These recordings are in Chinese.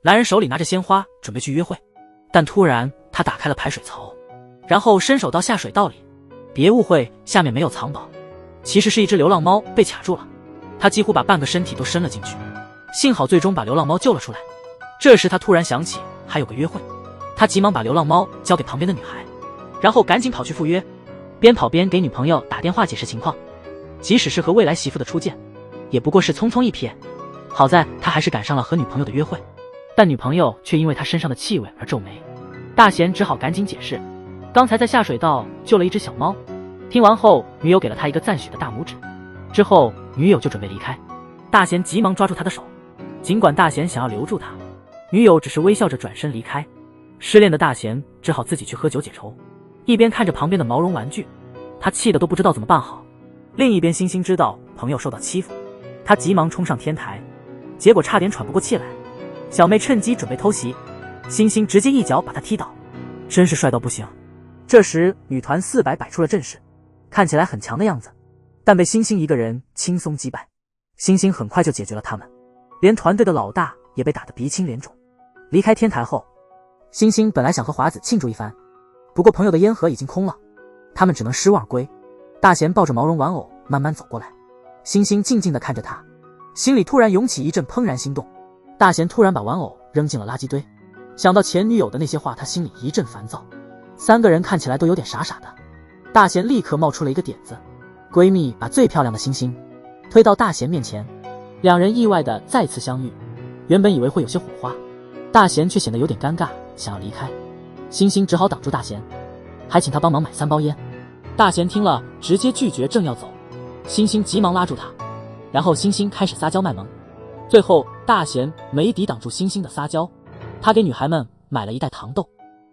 男人手里拿着鲜花准备去约会，但突然他打开了排水槽，然后伸手到下水道里。别误会，下面没有藏宝，其实是一只流浪猫被卡住了，他几乎把半个身体都伸了进去，幸好最终把流浪猫救了出来。这时他突然想起还有个约会，他急忙把流浪猫交给旁边的女孩，然后赶紧跑去赴约，边跑边给女朋友打电话解释情况。即使是和未来媳妇的初见，也不过是匆匆一瞥，好在他还是赶上了和女朋友的约会，但女朋友却因为他身上的气味而皱眉。大贤只好赶紧解释，刚才在下水道救了一只小猫。听完后，女友给了他一个赞许的大拇指，之后女友就准备离开，大贤急忙抓住他的手，尽管大贤想要留住他，女友只是微笑着转身离开。失恋的大贤只好自己去喝酒解愁，一边看着旁边的毛绒玩具，他气得都不知道怎么办好。另一边星星知道朋友受到欺负，他急忙冲上天台，结果差点喘不过气来。小妹趁机准备偷袭，星星直接一脚把他踢倒，真是帅到不行。这时女团400摆出了阵势，看起来很强的样子，但被星星一个人轻松击败。星星很快就解决了他们，连团队的老大也被打得鼻青脸肿。离开天台后，星星本来想和华子庆祝一番，不过朋友的烟盒已经空了，他们只能失望而归。大贤抱着毛绒玩偶慢慢走过来，星星静静地看着他，心里突然涌起一阵怦然心动。大贤突然把玩偶扔进了垃圾堆，想到前女友的那些话，他心里一阵烦躁。三个人看起来都有点傻傻的，大贤立刻冒出了一个点子，闺蜜把最漂亮的星星推到大贤面前，两人意外的再次相遇。原本以为会有些火花，大贤却显得有点尴尬，想要离开，星星只好挡住大贤，还请他帮忙买3包烟。大贤听了直接拒绝，正要走，星星急忙拉住他，然后星星开始撒娇卖萌。最后大贤没抵挡住星星的撒娇，他给女孩们买了一袋糖豆。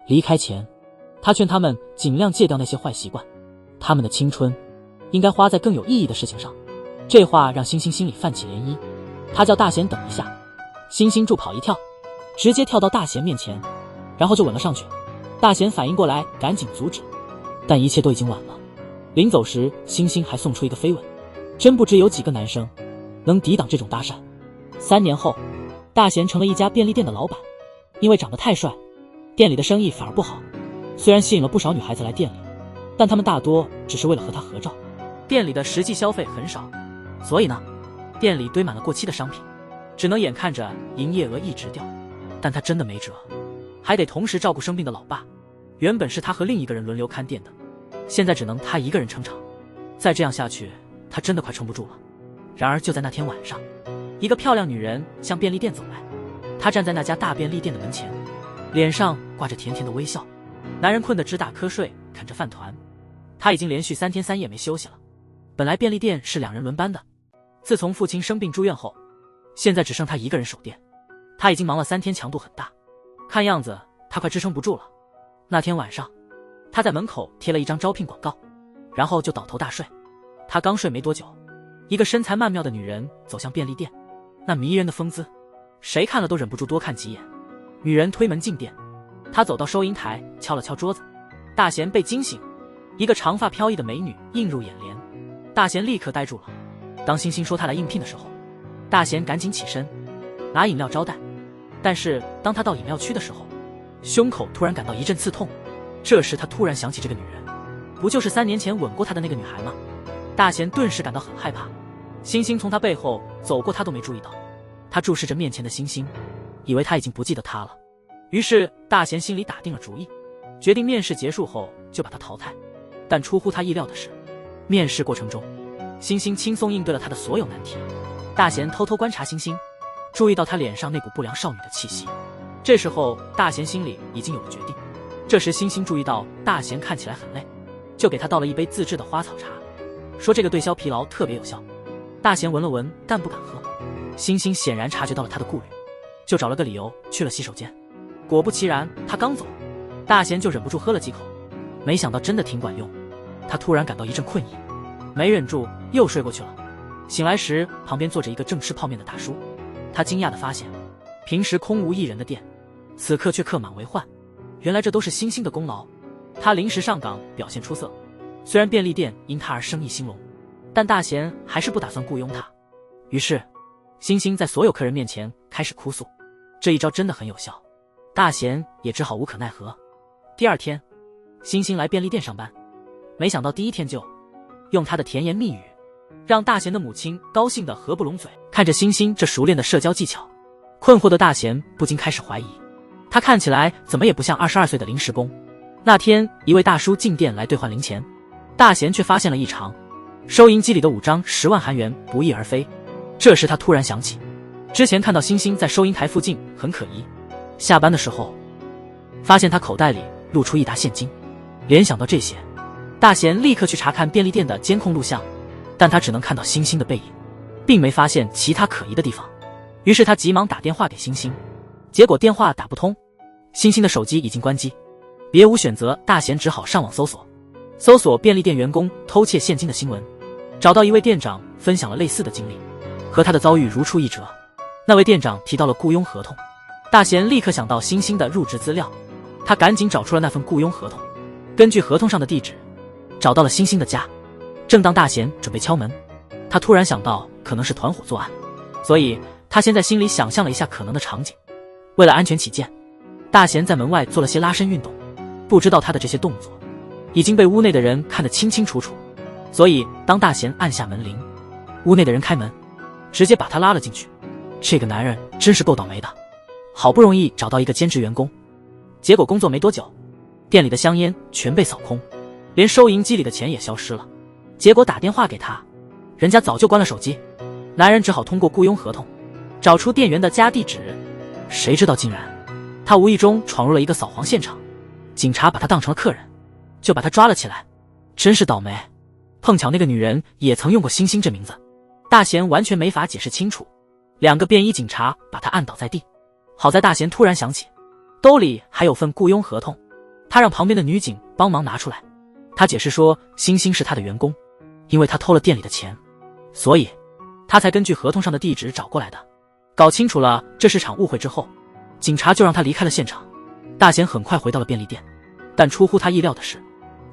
离开前，他劝他们尽量戒掉那些坏习惯，他们的青春应该花在更有意义的事情上。这话让星星心里泛起涟漪，他叫大贤等一下，星星助跑一跳，直接跳到大贤面前，然后就吻了上去。大贤反应过来赶紧阻止，但一切都已经晚了。临走时，星星还送出一个飞吻，真不知有几个男生能抵挡这种搭讪。3年后，大贤成了一家便利店的老板，因为长得太帅，店里的生意反而不好。虽然吸引了不少女孩子来店里，但她们大多只是为了和他合照，店里的实际消费很少，所以呢，店里堆满了过期的商品，只能眼看着营业额一直掉。但他真的没辙，还得同时照顾生病的老爸。原本是他和另一个人轮流看店的，现在只能他一个人撑场。再这样下去，他真的快撑不住了。然而就在那天晚上，一个漂亮女人向便利店走来，她站在那家大便利店的门前，脸上挂着甜甜的微笑。男人困得直打瞌睡，啃着饭团。他已经连续3天3夜没休息了。本来便利店是2人轮班的，自从父亲生病住院后，现在只剩他一个人守店。他已经忙了3天，强度很大，看样子他快支撑不住了。那天晚上，他在门口贴了一张招聘广告，然后就倒头大睡。他刚睡没多久，一个身材曼妙的女人走向便利店，那迷人的风姿，谁看了都忍不住多看几眼。女人推门进店，她走到收银台，敲了敲桌子。大贤被惊醒，一个长发飘逸的美女映入眼帘。大贤立刻呆住了。当星星说他来应聘的时候，大贤赶紧起身拿饮料招待，但是当他到饮料区的时候，胸口突然感到一阵刺痛。这时他突然想起这个女人，不就是3年前吻过他的那个女孩吗？大贤顿时感到很害怕。星星从他背后走过，他都没注意到。他注视着面前的星星，以为他已经不记得他了。于是大贤心里打定了主意，决定面试结束后就把他淘汰。但出乎他意料的是，面试过程中，星星轻松应对了他的所有难题。大贤偷偷观察星星，注意到他脸上那股不良少女的气息。这时候大贤心里已经有了决定。这时星星注意到大贤看起来很累，就给他倒了一杯自制的花草茶，说这个对消疲劳特别有效。大贤闻了闻，但不敢喝。星星显然察觉到了他的顾虑，就找了个理由去了洗手间。果不其然，他刚走，大贤就忍不住喝了几口，没想到真的挺管用。他突然感到一阵困意，没忍住又睡过去了。醒来时，旁边坐着一个正吃泡面的大叔。他惊讶地发现，平时空无一人的店，此刻却客满为患。原来这都是星星的功劳。他临时上岗，表现出色，虽然便利店因他而生意兴隆，但大贤还是不打算雇佣他。于是星星在所有客人面前开始哭诉，这一招真的很有效，大贤也只好无可奈何。第二天，星星来便利店上班，没想到第一天就用他的甜言蜜语，让大贤的母亲高兴得合不拢嘴。看着星星这熟练的社交技巧，困惑的大贤不禁开始怀疑，他看起来怎么也不像22岁的临时工。那天，一位大叔进店来兑换零钱，大贤却发现了异常，收银机里的5张10万韩元不翼而飞。这时他突然想起，之前看到星星在收银台附近很可疑，下班的时候发现他口袋里露出1沓现金。联想到这些，大贤立刻去查看便利店的监控录像，但他只能看到星星的背影，并没发现其他可疑的地方。于是他急忙打电话给星星，结果电话打不通，星星的手机已经关机。别无选择，大贤只好上网搜索便利店员工偷窃现金的新闻，找到一位店长分享了类似的经历，和他的遭遇如出一辙。那位店长提到了雇佣合同，大贤立刻想到星星的入职资料，他赶紧找出了那份雇佣合同，根据合同上的地址找到了星星的家。正当大贤准备敲门，他突然想到可能是团伙作案，所以他先在心里想象了一下可能的场景。为了安全起见，大贤在门外做了些拉伸运动，不知道他的这些动作已经被屋内的人看得清清楚楚，所以当大贤按下门铃，屋内的人开门，直接把他拉了进去。这个男人真是够倒霉的，好不容易找到一个兼职员工，结果工作没多久，店里的香烟全被扫空，连收银机里的钱也消失了。结果打电话给他，人家早就关了手机。男人只好通过雇佣合同找出店员的家地址，谁知道竟然他无意中闯入了一个扫黄现场，警察把他当成了客人，就把他抓了起来。真是倒霉，碰巧那个女人也曾用过星星这名字。大贤完全没法解释清楚，2个便衣警察把他按倒在地。好在大贤突然想起兜里还有份雇佣合同，他让旁边的女警帮忙拿出来。他解释说星星是他的员工，因为他偷了店里的钱，所以他才根据合同上的地址找过来的。搞清楚了这是场误会之后，警察就让他离开了现场。大贤很快回到了便利店，但出乎他意料的是，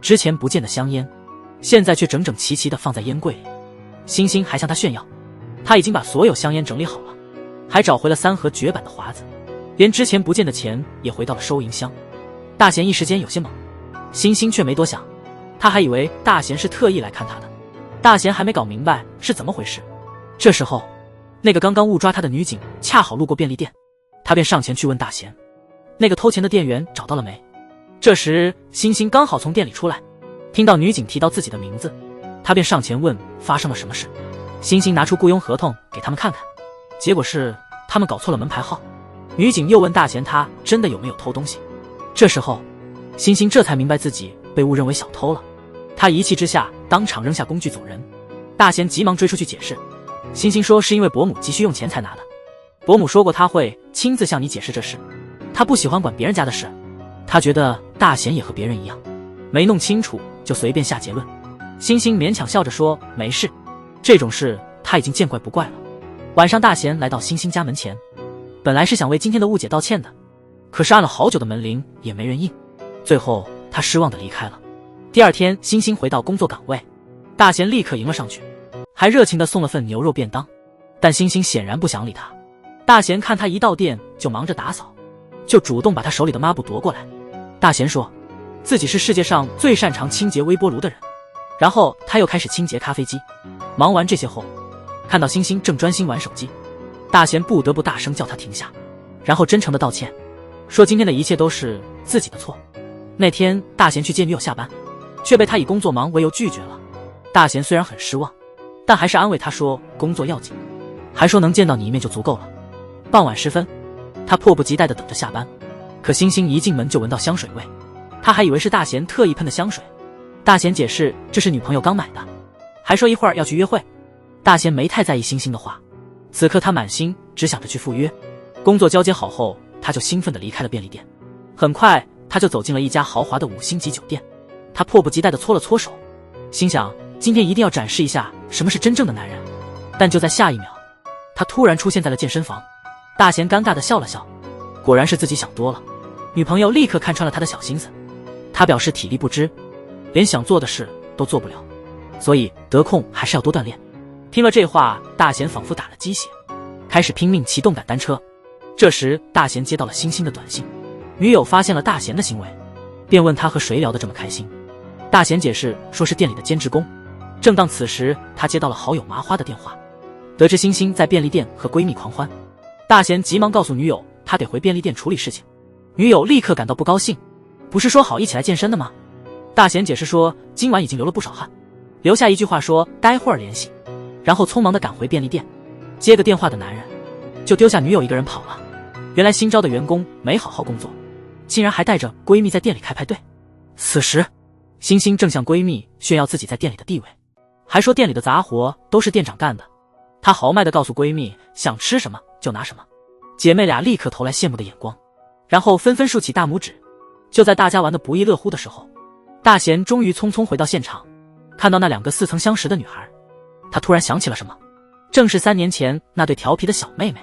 之前不见的香烟现在却整整齐齐地放在烟柜里。星星还向他炫耀，他已经把所有香烟整理好了，还找回了3盒绝版的华子，连之前不见的钱也回到了收银箱。大贤一时间有些懵，星星却没多想，他还以为大贤是特意来看他的。大贤还没搞明白是怎么回事，这时候那个刚刚误抓他的女警恰好路过便利店，他便上前去问大贤，那个偷钱的店员找到了没？这时星星刚好从店里出来，听到女警提到自己的名字，他便上前问发生了什么事。星星拿出雇佣合同给他们看看，结果是他们搞错了门牌号。女警又问大贤他真的有没有偷东西。这时候星星这才明白自己被误认为小偷了，他一气之下当场扔下工具走人。大贤急忙追出去解释，星星说是因为伯母急需用钱才拿的，伯母说过他会亲自向你解释这事，他不喜欢管别人家的事。他觉得大贤也和别人一样，没弄清楚就随便下结论。星星勉强笑着说没事，这种事他已经见怪不怪了。晚上大贤来到星星家门前，本来是想为今天的误解道歉的，可是按了好久的门铃也没人应，最后他失望地离开了。第二天星星回到工作岗位，大贤立刻迎了上去，还热情地送了份牛肉便当，但星星显然不想理他。大贤看他一到店就忙着打扫，就主动把他手里的抹布夺过来。大贤说自己是世界上最擅长清洁微波炉的人，然后他又开始清洁咖啡机。忙完这些后，看到星星正专心玩手机，大贤不得不大声叫他停下，然后真诚地道歉，说今天的一切都是自己的错。那天大贤去接女友下班，却被他以工作忙为由拒绝了。大贤虽然很失望，但还是安慰他说工作要紧，还说能见到你一面就足够了。傍晚时分，他迫不及待地等着下班，可星星一进门就闻到香水味，他还以为是大贤特意喷的香水。大贤解释这是女朋友刚买的，还说一会儿要去约会。大贤没太在意星星的话，此刻他满心只想着去赴约。工作交接好后，他就兴奋地离开了便利店。很快他就走进了一家豪华的5星级酒店，他迫不及待地搓了搓手，心想今天一定要展示一下什么是真正的男人。但就在下一秒，他突然出现在了健身房。大贤尴尬地笑了笑，果然是自己想多了。女朋友立刻看穿了他的小心思，他表示体力不支，连想做的事都做不了，所以得空还是要多锻炼。听了这话，大贤仿佛打了鸡血，开始拼命骑动感单车。这时大贤接到了星星的短信，女友发现了大贤的行为，便问他和谁聊得这么开心。大贤解释说是店里的兼职工。正当此时，他接到了好友麻花的电话，得知星星在便利店和闺蜜狂欢，大贤急忙告诉女友他得回便利店处理事情。女友立刻感到不高兴，不是说好一起来健身的吗？大贤解释说今晚已经流了不少汗，留下一句话说待会儿联系，然后匆忙地赶回便利店。接个电话的男人就丢下女友一个人跑了。原来新招的员工没好好工作，竟然还带着闺蜜在店里开派对。此时星星正向闺蜜炫耀自己在店里的地位，还说店里的杂活都是店长干的。她豪迈地告诉闺蜜想吃什么就拿什么，姐妹俩立刻投来羡慕的眼光，然后纷纷竖起大拇指。就在大家玩得不亦乐乎的时候，大贤终于匆匆回到现场，看到那两个似曾相识的女孩，他突然想起了什么，正是3年前那对调皮的小妹妹。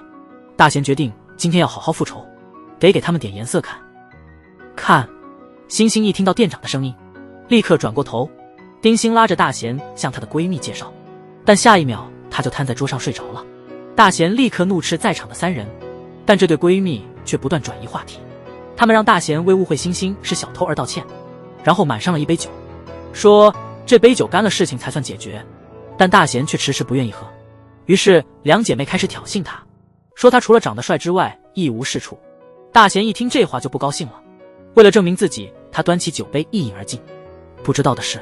大贤决定今天要好好复仇，得给他们点颜色看。看，星星一听到店长的声音，立刻转过头。丁星拉着大贤向她的闺蜜介绍，但下一秒她就瘫在桌上睡着了。大贤立刻怒斥在场的3人，但这对闺蜜却不断转移话题。他们让大贤为误会星星是小偷而道歉，然后满上了一杯酒，说这杯酒干了事情才算解决。但大贤却迟迟不愿意喝，于是两姐妹开始挑衅他，说他除了长得帅之外一无是处。大贤一听这话就不高兴了，为了证明自己，他端起酒杯一饮而尽。不知道的是，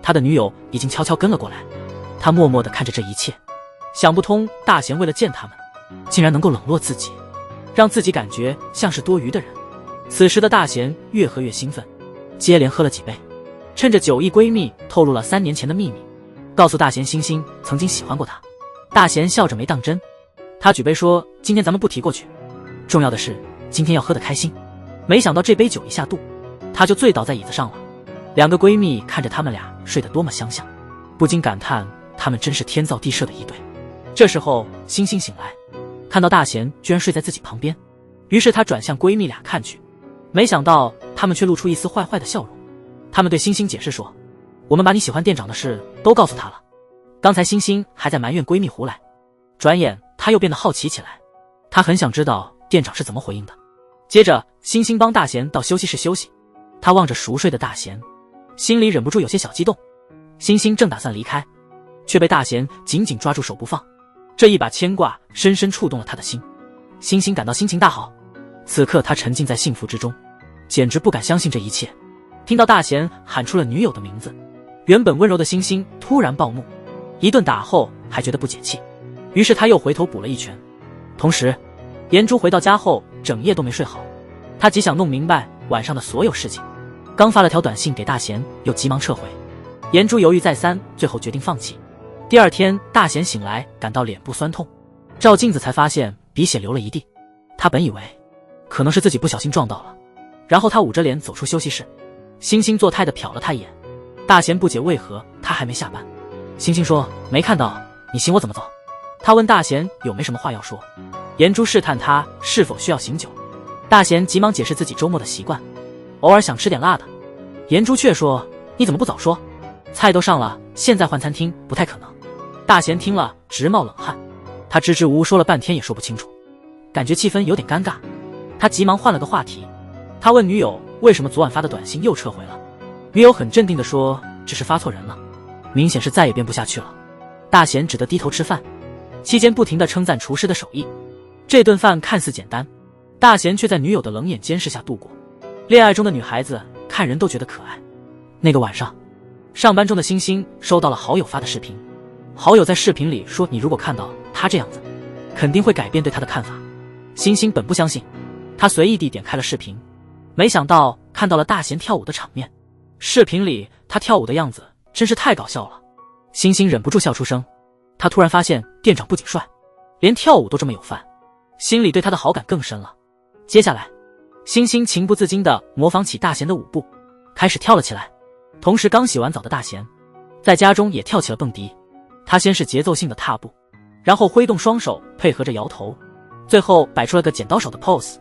他的女友已经悄悄跟了过来，他默默地看着这一切，想不通大贤为了见他们，竟然能够冷落自己，让自己感觉像是多余的人。此时的大贤越喝越兴奋，接连喝了几杯，趁着酒意，闺蜜透露了3年前的秘密，告诉大贤星星曾经喜欢过他。大贤笑着没当真，他举杯说今天咱们不提过去，重要的是今天要喝得开心。没想到这杯酒一下肚，他就醉倒在椅子上了。两个闺蜜看着他们俩睡得多么相像，不禁感叹他们真是天造地设的一对。这时候星星醒来，看到大贤居然睡在自己旁边，于是她转向闺蜜俩看去，没想到他们却露出一丝坏坏的笑容。他们对星星解释说，我们把你喜欢店长的事都告诉他了。刚才星星还在埋怨闺蜜胡来，转眼她又变得好奇起来，她很想知道店长是怎么回应的。接着星星帮大贤到休息室休息，她望着熟睡的大贤，心里忍不住有些小激动。星星正打算离开，却被大贤紧紧抓住手不放，这一把牵挂深深触动了他的心。星星感到心情大好，此刻他沉浸在幸福之中，简直不敢相信这一切。听到大贤喊出了女友的名字，原本温柔的星星突然暴怒，一顿打后还觉得不解气，于是他又回头补了一拳。同时颜珠回到家后整夜都没睡好，他极想弄明白晚上的所有事情，刚发了条短信给大贤，又急忙撤回。颜珠犹豫再三，最后决定放弃。第二天大贤醒来感到脸部酸痛，照镜子才发现鼻血流了一地。他本以为可能是自己不小心撞到了，然后他捂着脸走出休息室。星星作态地瞟了他一眼，大贤不解为何他还没下班。星星说没看到，你醒我怎么走？他问大贤有没什么话要说。颜珠试探他是否需要醒酒，大贤急忙解释自己周末的习惯，偶尔想吃点辣的。颜珠却说你怎么不早说，菜都上了，现在换餐厅不太可能。大贤听了直冒冷汗，他支支吾吾说了半天也说不清楚，感觉气氛有点尴尬。他急忙换了个话题，他问女友为什么昨晚发的短信又撤回了。女友很镇定地说只是发错人了，明显是再也编不下去了。大贤只得低头吃饭，期间不停地称赞厨师的手艺。这顿饭看似简单，大贤却在女友的冷眼监视下度过。恋爱中的女孩子看人都觉得可爱。那个晚上，上班中的星星收到了好友发的视频，好友在视频里说你如果看到他这样子，肯定会改变对他的看法。星星本不相信，他随意地点开了视频，没想到看到了大贤跳舞的场面。视频里他跳舞的样子真是太搞笑了，星星忍不住笑出声。他突然发现店长不仅帅，连跳舞都这么有范，心里对他的好感更深了。接下来星星情不自禁地模仿起大贤的舞步，开始跳了起来。同时刚洗完澡的大贤在家中也跳起了蹦迪，他先是节奏性的踏步，然后挥动双手配合着摇头，最后摆出了个剪刀手的 pose。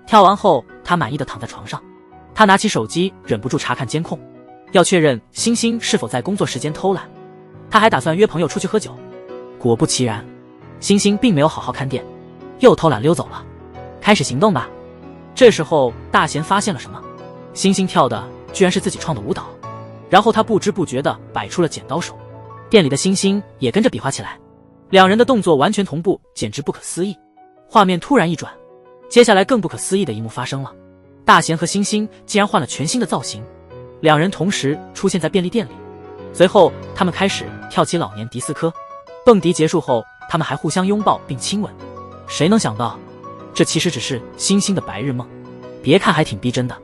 跳完后他满意的躺在床上，他拿起手机忍不住查看监控，要确认星星是否在工作时间偷懒。他还打算约朋友出去喝酒，果不其然，星星并没有好好看店，又偷懒溜走了。开始行动吧。这时候大贤发现了什么，星星跳的居然是自己创的舞蹈，然后他不知不觉地摆出了剪刀手，店里的星星也跟着比划起来，两人的动作完全同步，简直不可思议。画面突然一转，接下来更不可思议的一幕发生了，大贤和星星竟然换了全新的造型，两人同时出现在便利店里，随后他们开始跳起老年迪斯科，蹦迪结束后他们还互相拥抱并亲吻。谁能想到这其实只是星星的白日梦，别看还挺逼真的，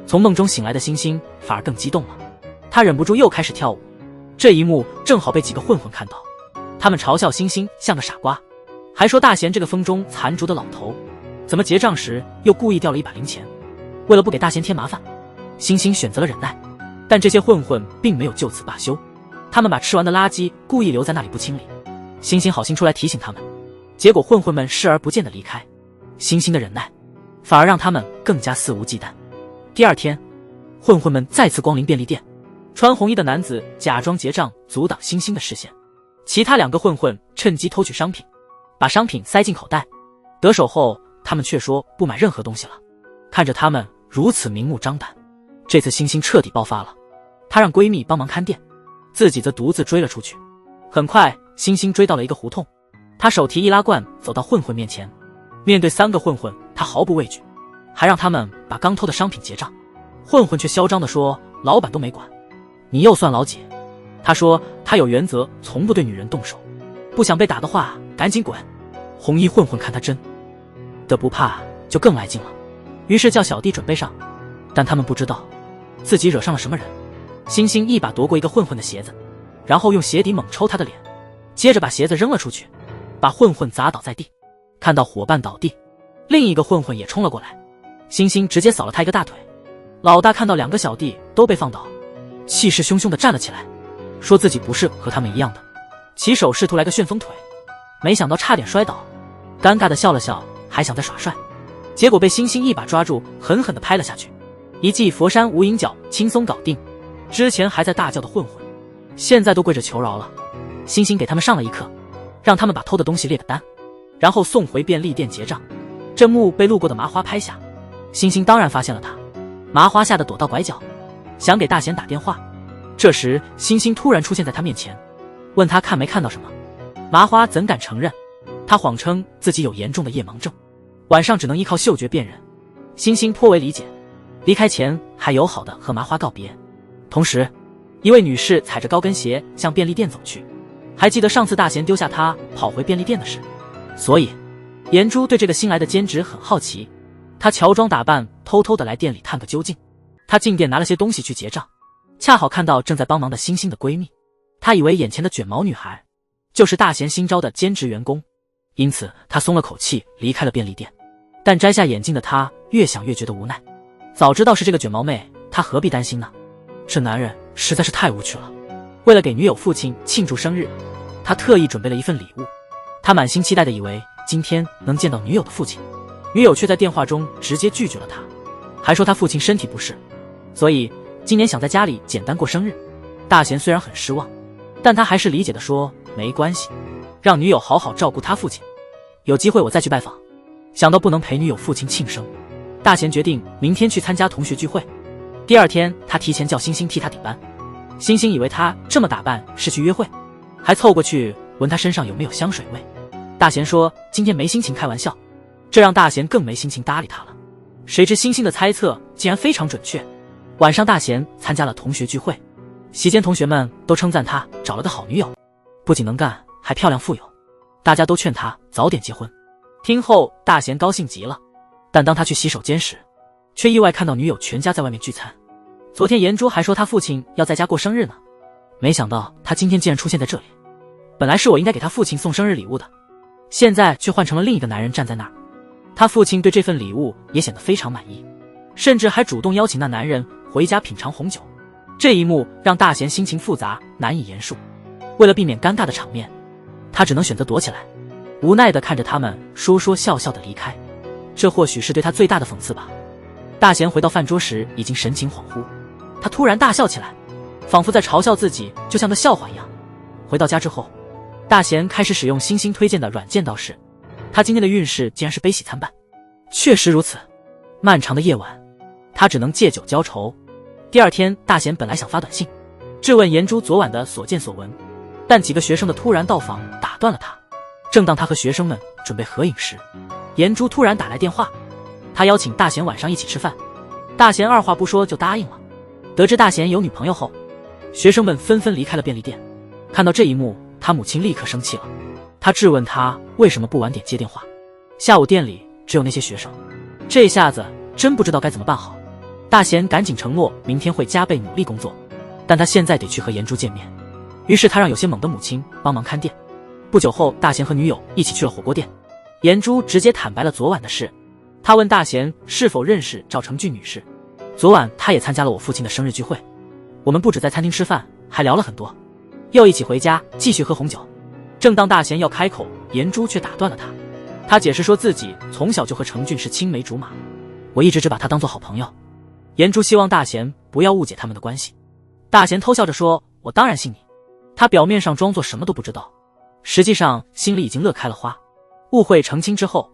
从梦中醒来的星星反而更激动了，他忍不住又开始跳舞。这一幕正好被几个混混看到，他们嘲笑星星像个傻瓜，还说大贤这个风中残烛的老头怎么结账时又故意掉了一把零钱。为了不给大贤添麻烦，星星选择了忍耐，但这些混混并没有就此罢休，他们把吃完的垃圾故意留在那里不清理。星星好心出来提醒他们，结果混混们视而不见地离开，星星的忍耐反而让他们更加肆无忌惮。第二天，混混们再次光临便利店，穿红衣的男子假装结账阻挡星星的视线，其他两个混混趁机偷取商品，把商品塞进口袋，得手后他们却说不买任何东西了。看着他们如此明目张胆，这次星星彻底爆发了，她让闺蜜帮忙看店，自己则独自追了出去。很快星星追到了一个胡同，她手提易拉罐走到混混面前，面对3个混混她毫不畏惧，还让他们把刚偷的商品结账。混混却嚣张地说，老板都没管，你又算老几？他说他有原则，从不对女人动手，不想被打的话赶紧滚。红衣混混看他真的不怕，就更来劲了，于是叫小弟准备上，但他们不知道自己惹上了什么人。星星一把夺过一个混混的鞋子，然后用鞋底猛抽他的脸，接着把鞋子扔了出去，把混混砸倒在地。看到伙伴倒地，另一个混混也冲了过来，星星直接扫了他一个大腿。老大看到2个小弟都被放倒，气势汹汹地站了起来，说自己不是和他们一样的，起手试图来个旋风腿，没想到差点摔倒，尴尬地笑了笑，还想再耍帅，结果被星星一把抓住，狠狠地拍了下去，一记佛山无影脚轻松搞定。之前还在大叫的混混现在都跪着求饶了。星星给他们上了一课，让他们把偷的东西列个单，然后送回便利店结账。这幕被路过的麻花拍下，星星当然发现了他，麻花吓得躲到拐角，想给大贤打电话。这时星星突然出现在他面前，问他看没看到什么。麻花怎敢承认，他谎称自己有严重的夜盲症，晚上只能依靠嗅觉辨认。星星颇为理解，离开前还友好的和麻花告别。同时一位女士踩着高跟鞋向便利店走去，还记得上次大贤丢下她跑回便利店的事，所以颜珠对这个新来的兼职很好奇，她乔装打扮偷偷的来店里探个究竟。她进店拿了些东西去结账，恰好看到正在帮忙的星星的闺蜜，她以为眼前的卷毛女孩就是大贤新招的兼职员工，因此她松了口气离开了便利店。但摘下眼镜的她越想越觉得无奈，早知道是这个卷毛妹，她何必担心呢？这男人实在是太无趣了。为了给女友父亲庆祝生日，他特意准备了一份礼物，他满心期待的以为今天能见到女友的父亲，女友却在电话中直接拒绝了他，还说他父亲身体不适，所以今年想在家里简单过生日。大贤虽然很失望，但他还是理解的说没关系，让女友好好照顾他父亲，有机会我再去拜访。想到不能陪女友父亲庆生，大贤决定明天去参加同学聚会。第二天他提前叫星星替他顶班，星星以为他这么打扮是去约会，还凑过去闻他身上有没有香水味。大贤说今天没心情开玩笑，这让大贤更没心情搭理他了。谁知星星的猜测竟然非常准确。晚上大贤参加了同学聚会，席间同学们都称赞他找了个好女友，不仅能干还漂亮富有，大家都劝他早点结婚。听后大贤高兴极了，但当他去洗手间时，却意外看到女友全家在外面聚餐。昨天颜珠还说他父亲要在家过生日呢，没想到他今天竟然出现在这里。本来是我应该给他父亲送生日礼物的，现在却换成了另一个男人站在那儿。他父亲对这份礼物也显得非常满意，甚至还主动邀请那男人回家品尝红酒。这一幕让大贤心情复杂，难以言述。为了避免尴尬的场面，他只能选择躲起来，无奈地看着他们说说笑笑地离开。这或许是对他最大的讽刺吧。大贤回到饭桌时已经神情恍惚，他突然大笑起来，仿佛在嘲笑自己，就像个笑话一样。回到家之后，大贤开始使用星星推荐的软件道士，他今天的运势竟然是悲喜参半。确实如此，漫长的夜晚，他只能借酒浇愁。第二天，大贤本来想发短信质问颜珠昨晚的所见所闻，但几个学生的突然到访打断了他。正当他和学生们准备合影时，颜珠突然打来电话，他邀请大贤晚上一起吃饭。大贤二话不说就答应了。得知大贤有女朋友后，学生们纷纷离开了便利店。看到这一幕，他母亲立刻生气了，他质问他为什么不晚点接电话。下午店里只有那些学生，这下子真不知道该怎么办好。大贤赶紧承诺明天会加倍努力工作，但他现在得去和颜珠见面。于是他让有些懵的母亲帮忙看店。不久后，大贤和女友一起去了火锅店。颜珠直接坦白了昨晚的事，他问大贤是否认识赵成俊女士。昨晚他也参加了我父亲的生日聚会，我们不止在餐厅吃饭，还聊了很多，又一起回家继续喝红酒。正当大贤要开口，颜珠却打断了他。他解释说自己从小就和成俊是青梅竹马，我一直只把他当作好朋友。颜珠希望大贤不要误解他们的关系。大贤偷笑着说，我当然信你。他表面上装作什么都不知道，实际上心里已经乐开了花。误会澄清之后，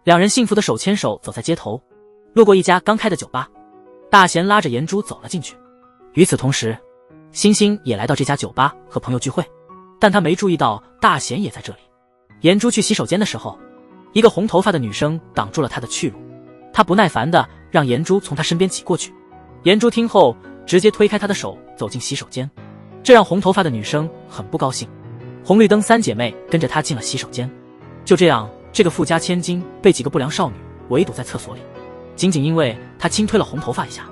两人幸福的手牵手走在街头，路过一家刚开的酒吧，大贤拉着颜珠走了进去。与此同时，星星也来到这家酒吧和朋友聚会，但他没注意到大贤也在这里。颜珠去洗手间的时候，一个红头发的女生挡住了他的去路，他不耐烦地让颜珠从他身边挤过去。颜珠听后直接推开他的手走进洗手间，这让红头发的女生很不高兴。红绿灯三姐妹跟着她进了洗手间。就这样，这个富家千金被几个不良少女围堵在厕所里，仅仅因为她轻推了红头发一下。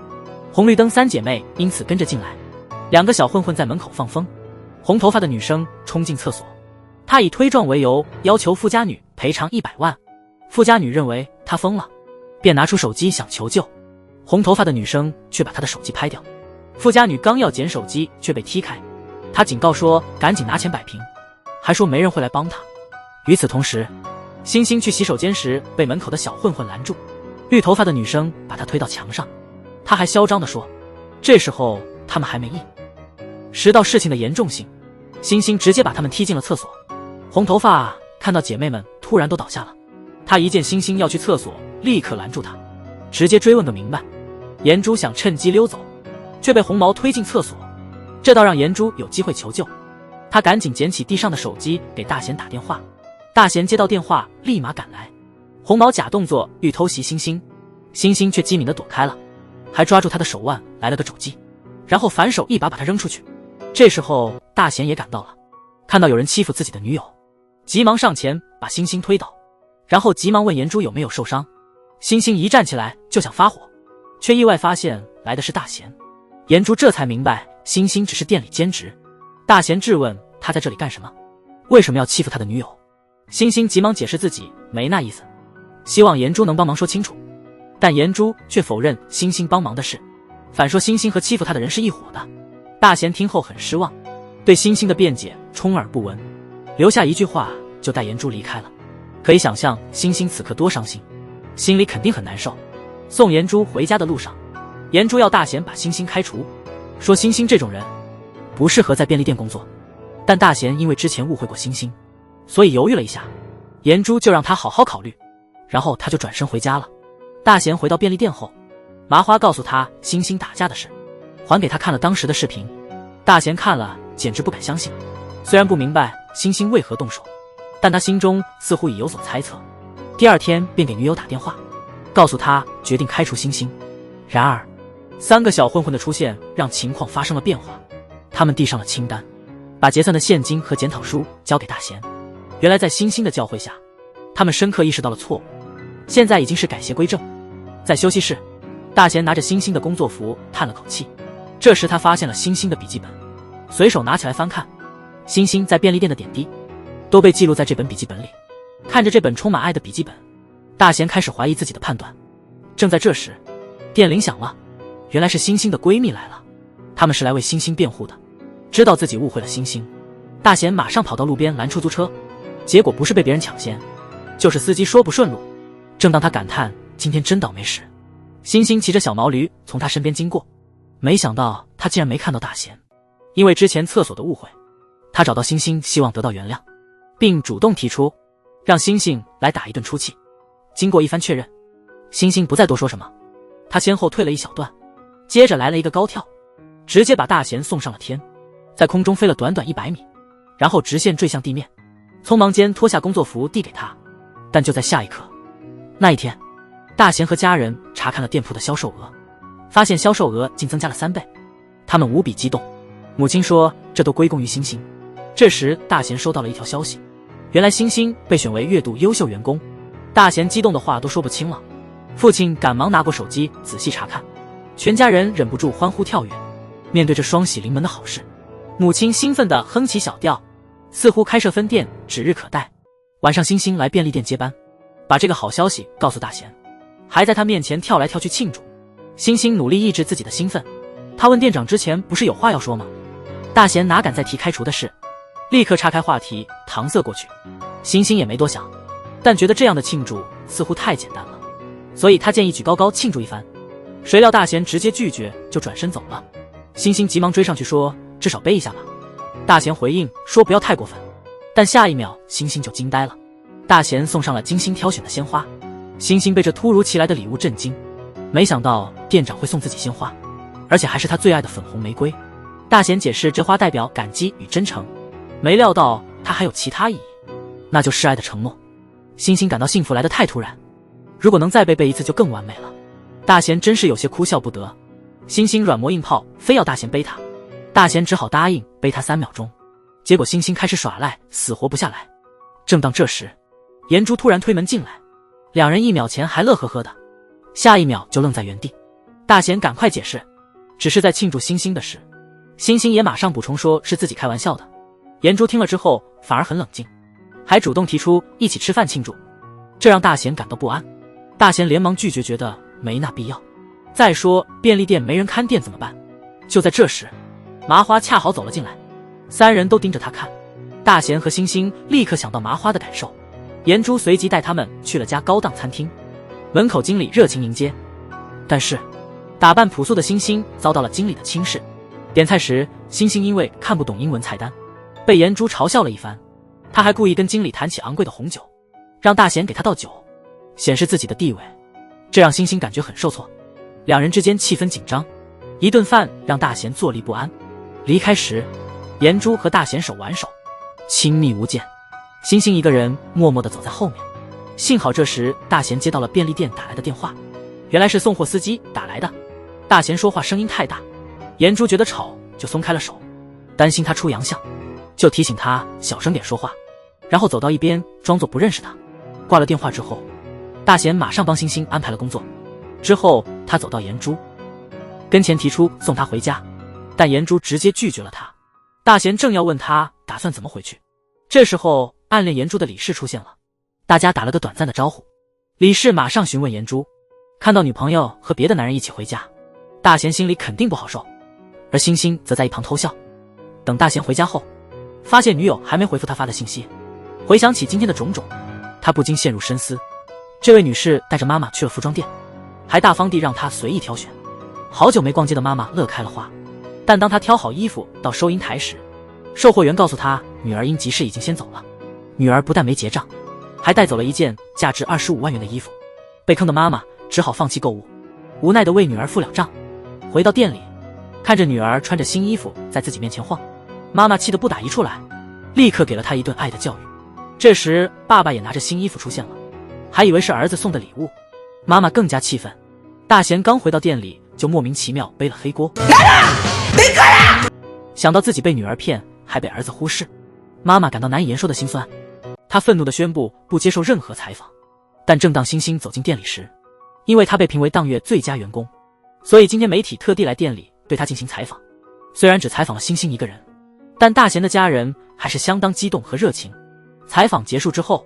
红绿灯三姐妹因此跟着进来，两个小混混在门口放风。红头发的女生冲进厕所，她以推撞为由要求富家女赔偿100万。富家女认为她疯了，便拿出手机想求救，红头发的女生却把她的手机拍掉。富家女刚要捡手机却被踢开，她警告说赶紧拿钱摆平，还说没人会来帮她。与此同时，星星去洗手间时被门口的小混混拦住，绿头发的女生把她推到墙上，她还嚣张地说，这时候他们还没意识到事情的严重性，星星直接把他们踢进了厕所。红头发看到姐妹们突然都倒下了，他一见星星要去厕所，立刻拦住她，直接追问个明白。颜珠想趁机溜走，却被红毛推进厕所，这倒让颜珠有机会求救。他赶紧捡起地上的手机给大贤打电话，大贤接到电话立马赶来。红毛假动作欲偷袭星星，星星却机敏地躲开了，还抓住他的手腕来了个肘击，然后反手一把他扔出去。这时候大贤也赶到了，看到有人欺负自己的女友，急忙上前把星星推倒，然后急忙问颜珠有没有受伤。星星一站起来就想发火，却意外发现来的是大贤。颜珠这才明白星星只是店里兼职。大贤质问他在这里干什么，为什么要欺负他的女友。星星急忙解释自己没那意思，希望颜珠能帮忙说清楚，但颜珠却否认星星帮忙的事，反说星星和欺负他的人是一伙的。大贤听后很失望，对星星的辩解充耳不闻，留下一句话就带颜珠离开了。可以想象星星此刻多伤心，心里肯定很难受。送颜珠回家的路上，颜珠要大贤把星星开除，说星星这种人不适合在便利店工作。但大贤因为之前误会过星星，所以犹豫了一下，颜珠就让他好好考虑，然后他就转身回家了。大贤回到便利店后，麻花告诉他星星打架的事，还给他看了当时的视频。大贤看了简直不敢相信，虽然不明白星星为何动手，但他心中似乎已有所猜测。第二天便给女友打电话，告诉他决定开除星星。然而三个小混混的出现让情况发生了变化，他们递上了清单，把结算的现金和检讨书交给大贤。原来在星星的教诲下，他们深刻意识到了错误，现在已经是改邪归正。在休息室，大贤拿着星星的工作服叹了口气，这时他发现了星星的笔记本，随手拿起来翻看，星星在便利店的点滴都被记录在这本笔记本里。看着这本充满爱的笔记本，大贤开始怀疑自己的判断。正在这时，电铃响了，原来是星星的闺蜜来了，她们是来为星星辩护的。知道自己误会了星星，大贤马上跑到路边拦出租车，结果不是被别人抢先，就是司机说不顺路。正当他感叹今天真倒霉时，星星骑着小毛驴从他身边经过，没想到他竟然没看到大贤。因为之前厕所的误会，他找到星星希望得到原谅，并主动提出让星星来打一顿出气。经过一番确认，星星不再多说什么，他先后退了一小段，接着来了一个高跳，直接把大贤送上了天，在空中飞了短短100米，然后直线坠向地面，匆忙间脱下工作服递给他。但就在下一刻，那一天，大贤和家人查看了店铺的销售额，发现销售额竟增加了3倍，他们无比激动。母亲说这都归功于星星。这时大贤收到了一条消息，原来星星被选为月度优秀员工。大贤激动的话都说不清了，父亲赶忙拿过手机仔细查看，全家人忍不住欢呼跳跃。面对这双喜临门的好事，母亲兴奋地哼起小调，似乎开设分店指日可待。晚上星星来便利店接班，把这个好消息告诉大贤，还在他面前跳来跳去庆祝。星星努力抑制自己的兴奋，他问店长之前不是有话要说吗？大贤哪敢再提开除的事，立刻岔开话题搪塞过去。星星也没多想，但觉得这样的庆祝似乎太简单了，所以他建议举高高庆祝一番。谁料大贤直接拒绝，就转身走了。星星急忙追上去说至少背一下吧。大贤回应说不要太过分，但下一秒星星就惊呆了。大贤送上了精心挑选的鲜花，星星被这突如其来的礼物震惊，没想到店长会送自己鲜花，而且还是他最爱的粉红玫瑰。大贤解释这花代表感激与真诚，没料到它还有其他意义，那就是爱的承诺。星星感到幸福来得太突然，如果能再背一次就更完美了。大贤真是有些哭笑不得，星星软磨硬泡，非要大贤背他，大贤只好答应背他3秒钟。结果星星开始耍赖，死活不下来。正当这时，颜珠突然推门进来，两人1秒前还乐呵呵的，下一秒就愣在原地。大贤赶快解释，只是在庆祝星星的事。星星也马上补充说是自己开玩笑的。颜珠听了之后反而很冷静，还主动提出一起吃饭庆祝，这让大贤感到不安。大贤连忙拒绝，觉得没那必要。再说便利店没人看店怎么办？就在这时，麻花恰好走了进来，3人都盯着他看。大贤和星星立刻想到麻花的感受，颜珠随即带他们去了家高档餐厅，门口经理热情迎接。但是打扮朴素的星星遭到了经理的轻视，点菜时星星因为看不懂英文菜单，被颜珠嘲笑了一番。他还故意跟经理谈起昂贵的红酒，让大贤给他倒酒，显示自己的地位，这让星星感觉很受挫。两人之间气氛紧张，一顿饭让大贤坐立不安。离开时，颜珠和大贤手挽手，亲密无间。星星一个人默默地走在后面。幸好这时大贤接到了便利店打来的电话，原来是送货司机打来的。大贤说话声音太大，颜珠觉得吵就松开了手，担心他出洋相，就提醒他小声点说话，然后走到一边装作不认识他。挂了电话之后，大贤马上帮星星安排了工作。之后他走到颜珠跟前提出送他回家，但颜珠直接拒绝了他。大贤正要问他打算怎么回去，这时候暗恋颜珠的李氏出现了，大家打了个短暂的招呼。李氏马上询问颜珠，看到女朋友和别的男人一起回家，大贤心里肯定不好受，而星星则在一旁偷笑。等大贤回家后，发现女友还没回复他发的信息，回想起今天的种种，他不禁陷入深思。这位女士带着妈妈去了服装店，还大方地让她随意挑选。好久没逛街的妈妈乐开了花，但当她挑好衣服到收银台时，售货员告诉她女儿因急事已经先走了。女儿不但没结账，还带走了一件价值25万元的衣服。被坑的妈妈只好放弃购物，无奈地为女儿付了账。回到店里，看着女儿穿着新衣服在自己面前晃，妈妈气得不打一处来，立刻给了她一顿爱的教育。这时爸爸也拿着新衣服出现了，还以为是儿子送的礼物，妈妈更加气愤。大贤刚回到店里就莫名其妙背了黑锅，想到自己被女儿骗还被儿子忽视，妈妈感到难以言说的心酸。她愤怒地宣布不接受任何采访。但正当星星走进店里时，因为他被评为当月最佳员工，所以今天媒体特地来店里对他进行采访。虽然只采访了星星一个人，但大贤的家人还是相当激动和热情。采访结束之后，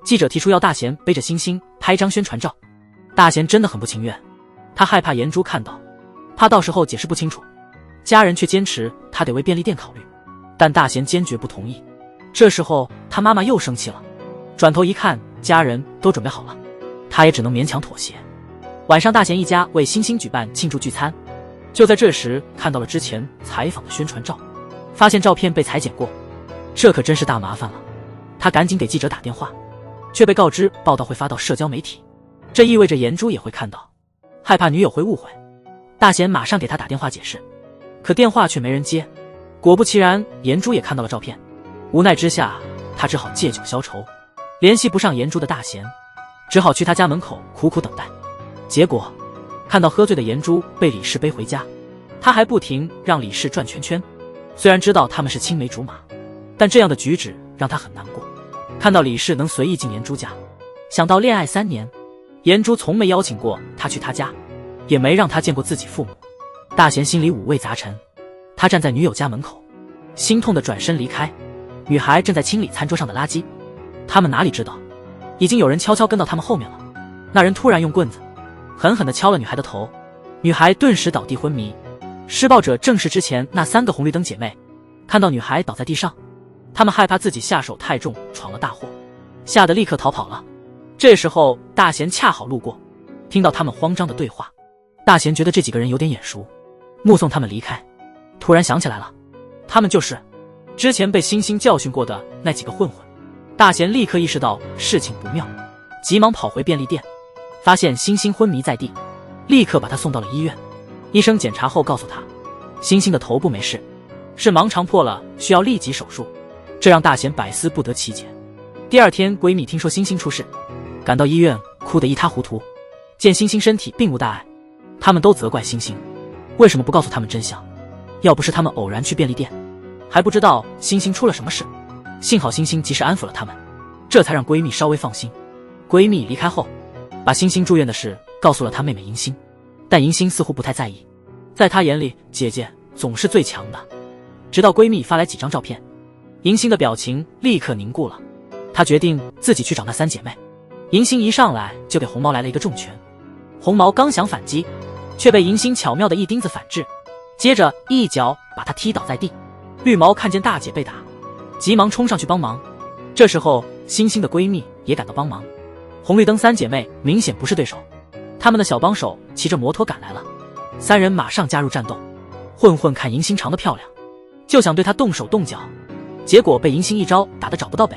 记者提出要大贤背着星星拍张宣传照。大贤真的很不情愿，他害怕颜珠看到，怕到时候解释不清楚。家人却坚持他得为便利店考虑，但大贤坚决不同意。这时候他妈妈又生气了，转头一看家人都准备好了，他也只能勉强妥协。晚上大贤一家为星星举办庆祝聚餐，就在这时看到了之前采访的宣传照，发现照片被裁剪过，这可真是大麻烦了。他赶紧给记者打电话，却被告知报道会发到社交媒体。这意味着颜珠也会看到，害怕女友会误会。大贤马上给他打电话解释，可电话却没人接。果不其然，颜珠也看到了照片。无奈之下，他只好借酒消愁。联系不上颜珠的大贤，只好去他家门口苦苦等待。结果看到喝醉的颜珠被李氏背回家，他还不停让李氏转圈圈。虽然知道他们是青梅竹马，但这样的举止让他很难过。看到李氏能随意进颜珠家，想到恋爱3年，颜珠从没邀请过他去他家，也没让他见过自己父母。大贤心里五味杂陈，他站在女友家门口，心痛地转身离开。女孩正在清理餐桌上的垃圾，他们哪里知道，已经有人悄悄跟到他们后面了。那人突然用棍子狠狠地敲了女孩的头，女孩顿时倒地昏迷。施暴者正是之前那3个红绿灯姐妹。看到女孩倒在地上，她们害怕自己下手太重，闯了大祸，吓得立刻逃跑了。这时候大贤恰好路过，听到他们慌张的对话。大贤觉得这几个人有点眼熟，目送他们离开，突然想起来了，他们就是之前被星星教训过的那几个混混。大贤立刻意识到事情不妙，急忙跑回便利店，发现星星昏迷在地，立刻把他送到了医院。医生检查后告诉他，星星的头部没事，是盲肠破了，需要立即手术。这让大贤百思不得其解。第二天，闺蜜听说星星出事，赶到医院，哭得一塌糊涂。见星星身体并无大碍，他们都责怪星星为什么不告诉他们真相。要不是他们偶然去便利店，还不知道星星出了什么事。幸好星星及时安抚了他们，这才让闺蜜稍微放心。闺蜜离开后，把星星住院的事告诉了她妹妹银星，但银星似乎不太在意。在她眼里，姐姐总是最强的。直到闺蜜发来几张照片，银星的表情立刻凝固了。她决定自己去找那3姐妹。银星一上来就给红毛来了一个重拳，红毛刚想反击，却被银星巧妙的一钉子反制，接着一脚把她踢倒在地。绿毛看见大姐被打，急忙冲上去帮忙。这时候星星的闺蜜也赶到帮忙。红绿灯3姐妹明显不是对手，她们的小帮手骑着摩托赶来了，3人马上加入战斗。混混看银星长得漂亮，就想对她动手动脚，结果被银星一招打得找不到北。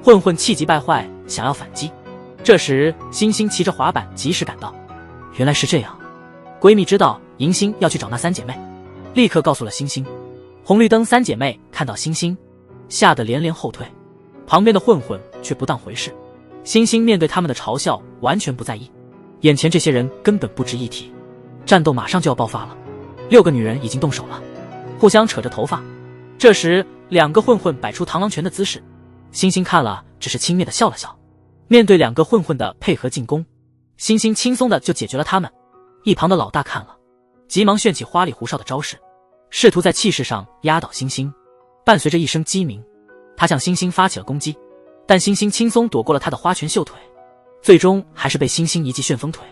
混混气急败坏，想要反击。这时星星骑着滑板及时赶到。原来是这样，闺蜜知道银星要去找那3姐妹，立刻告诉了星星。红绿灯3姐妹看到星星，吓得连连后退，旁边的混混却不当回事。星星面对他们的嘲笑完全不在意，眼前这些人根本不值一提。战斗马上就要爆发了，6个女人已经动手了，互相扯着头发。这时2个混混摆出螳螂拳的姿势，星星看了只是轻蔑地笑了笑。面对2个混混的配合进攻，星星轻松的就解决了他们。一旁的老大看了，急忙炫起花里胡哨的招式，试图在气势上压倒星星。伴随着一声鸡鸣，他向星星发起了攻击，但星星轻松躲过了他的花拳绣腿，最终还是被星星一记旋风腿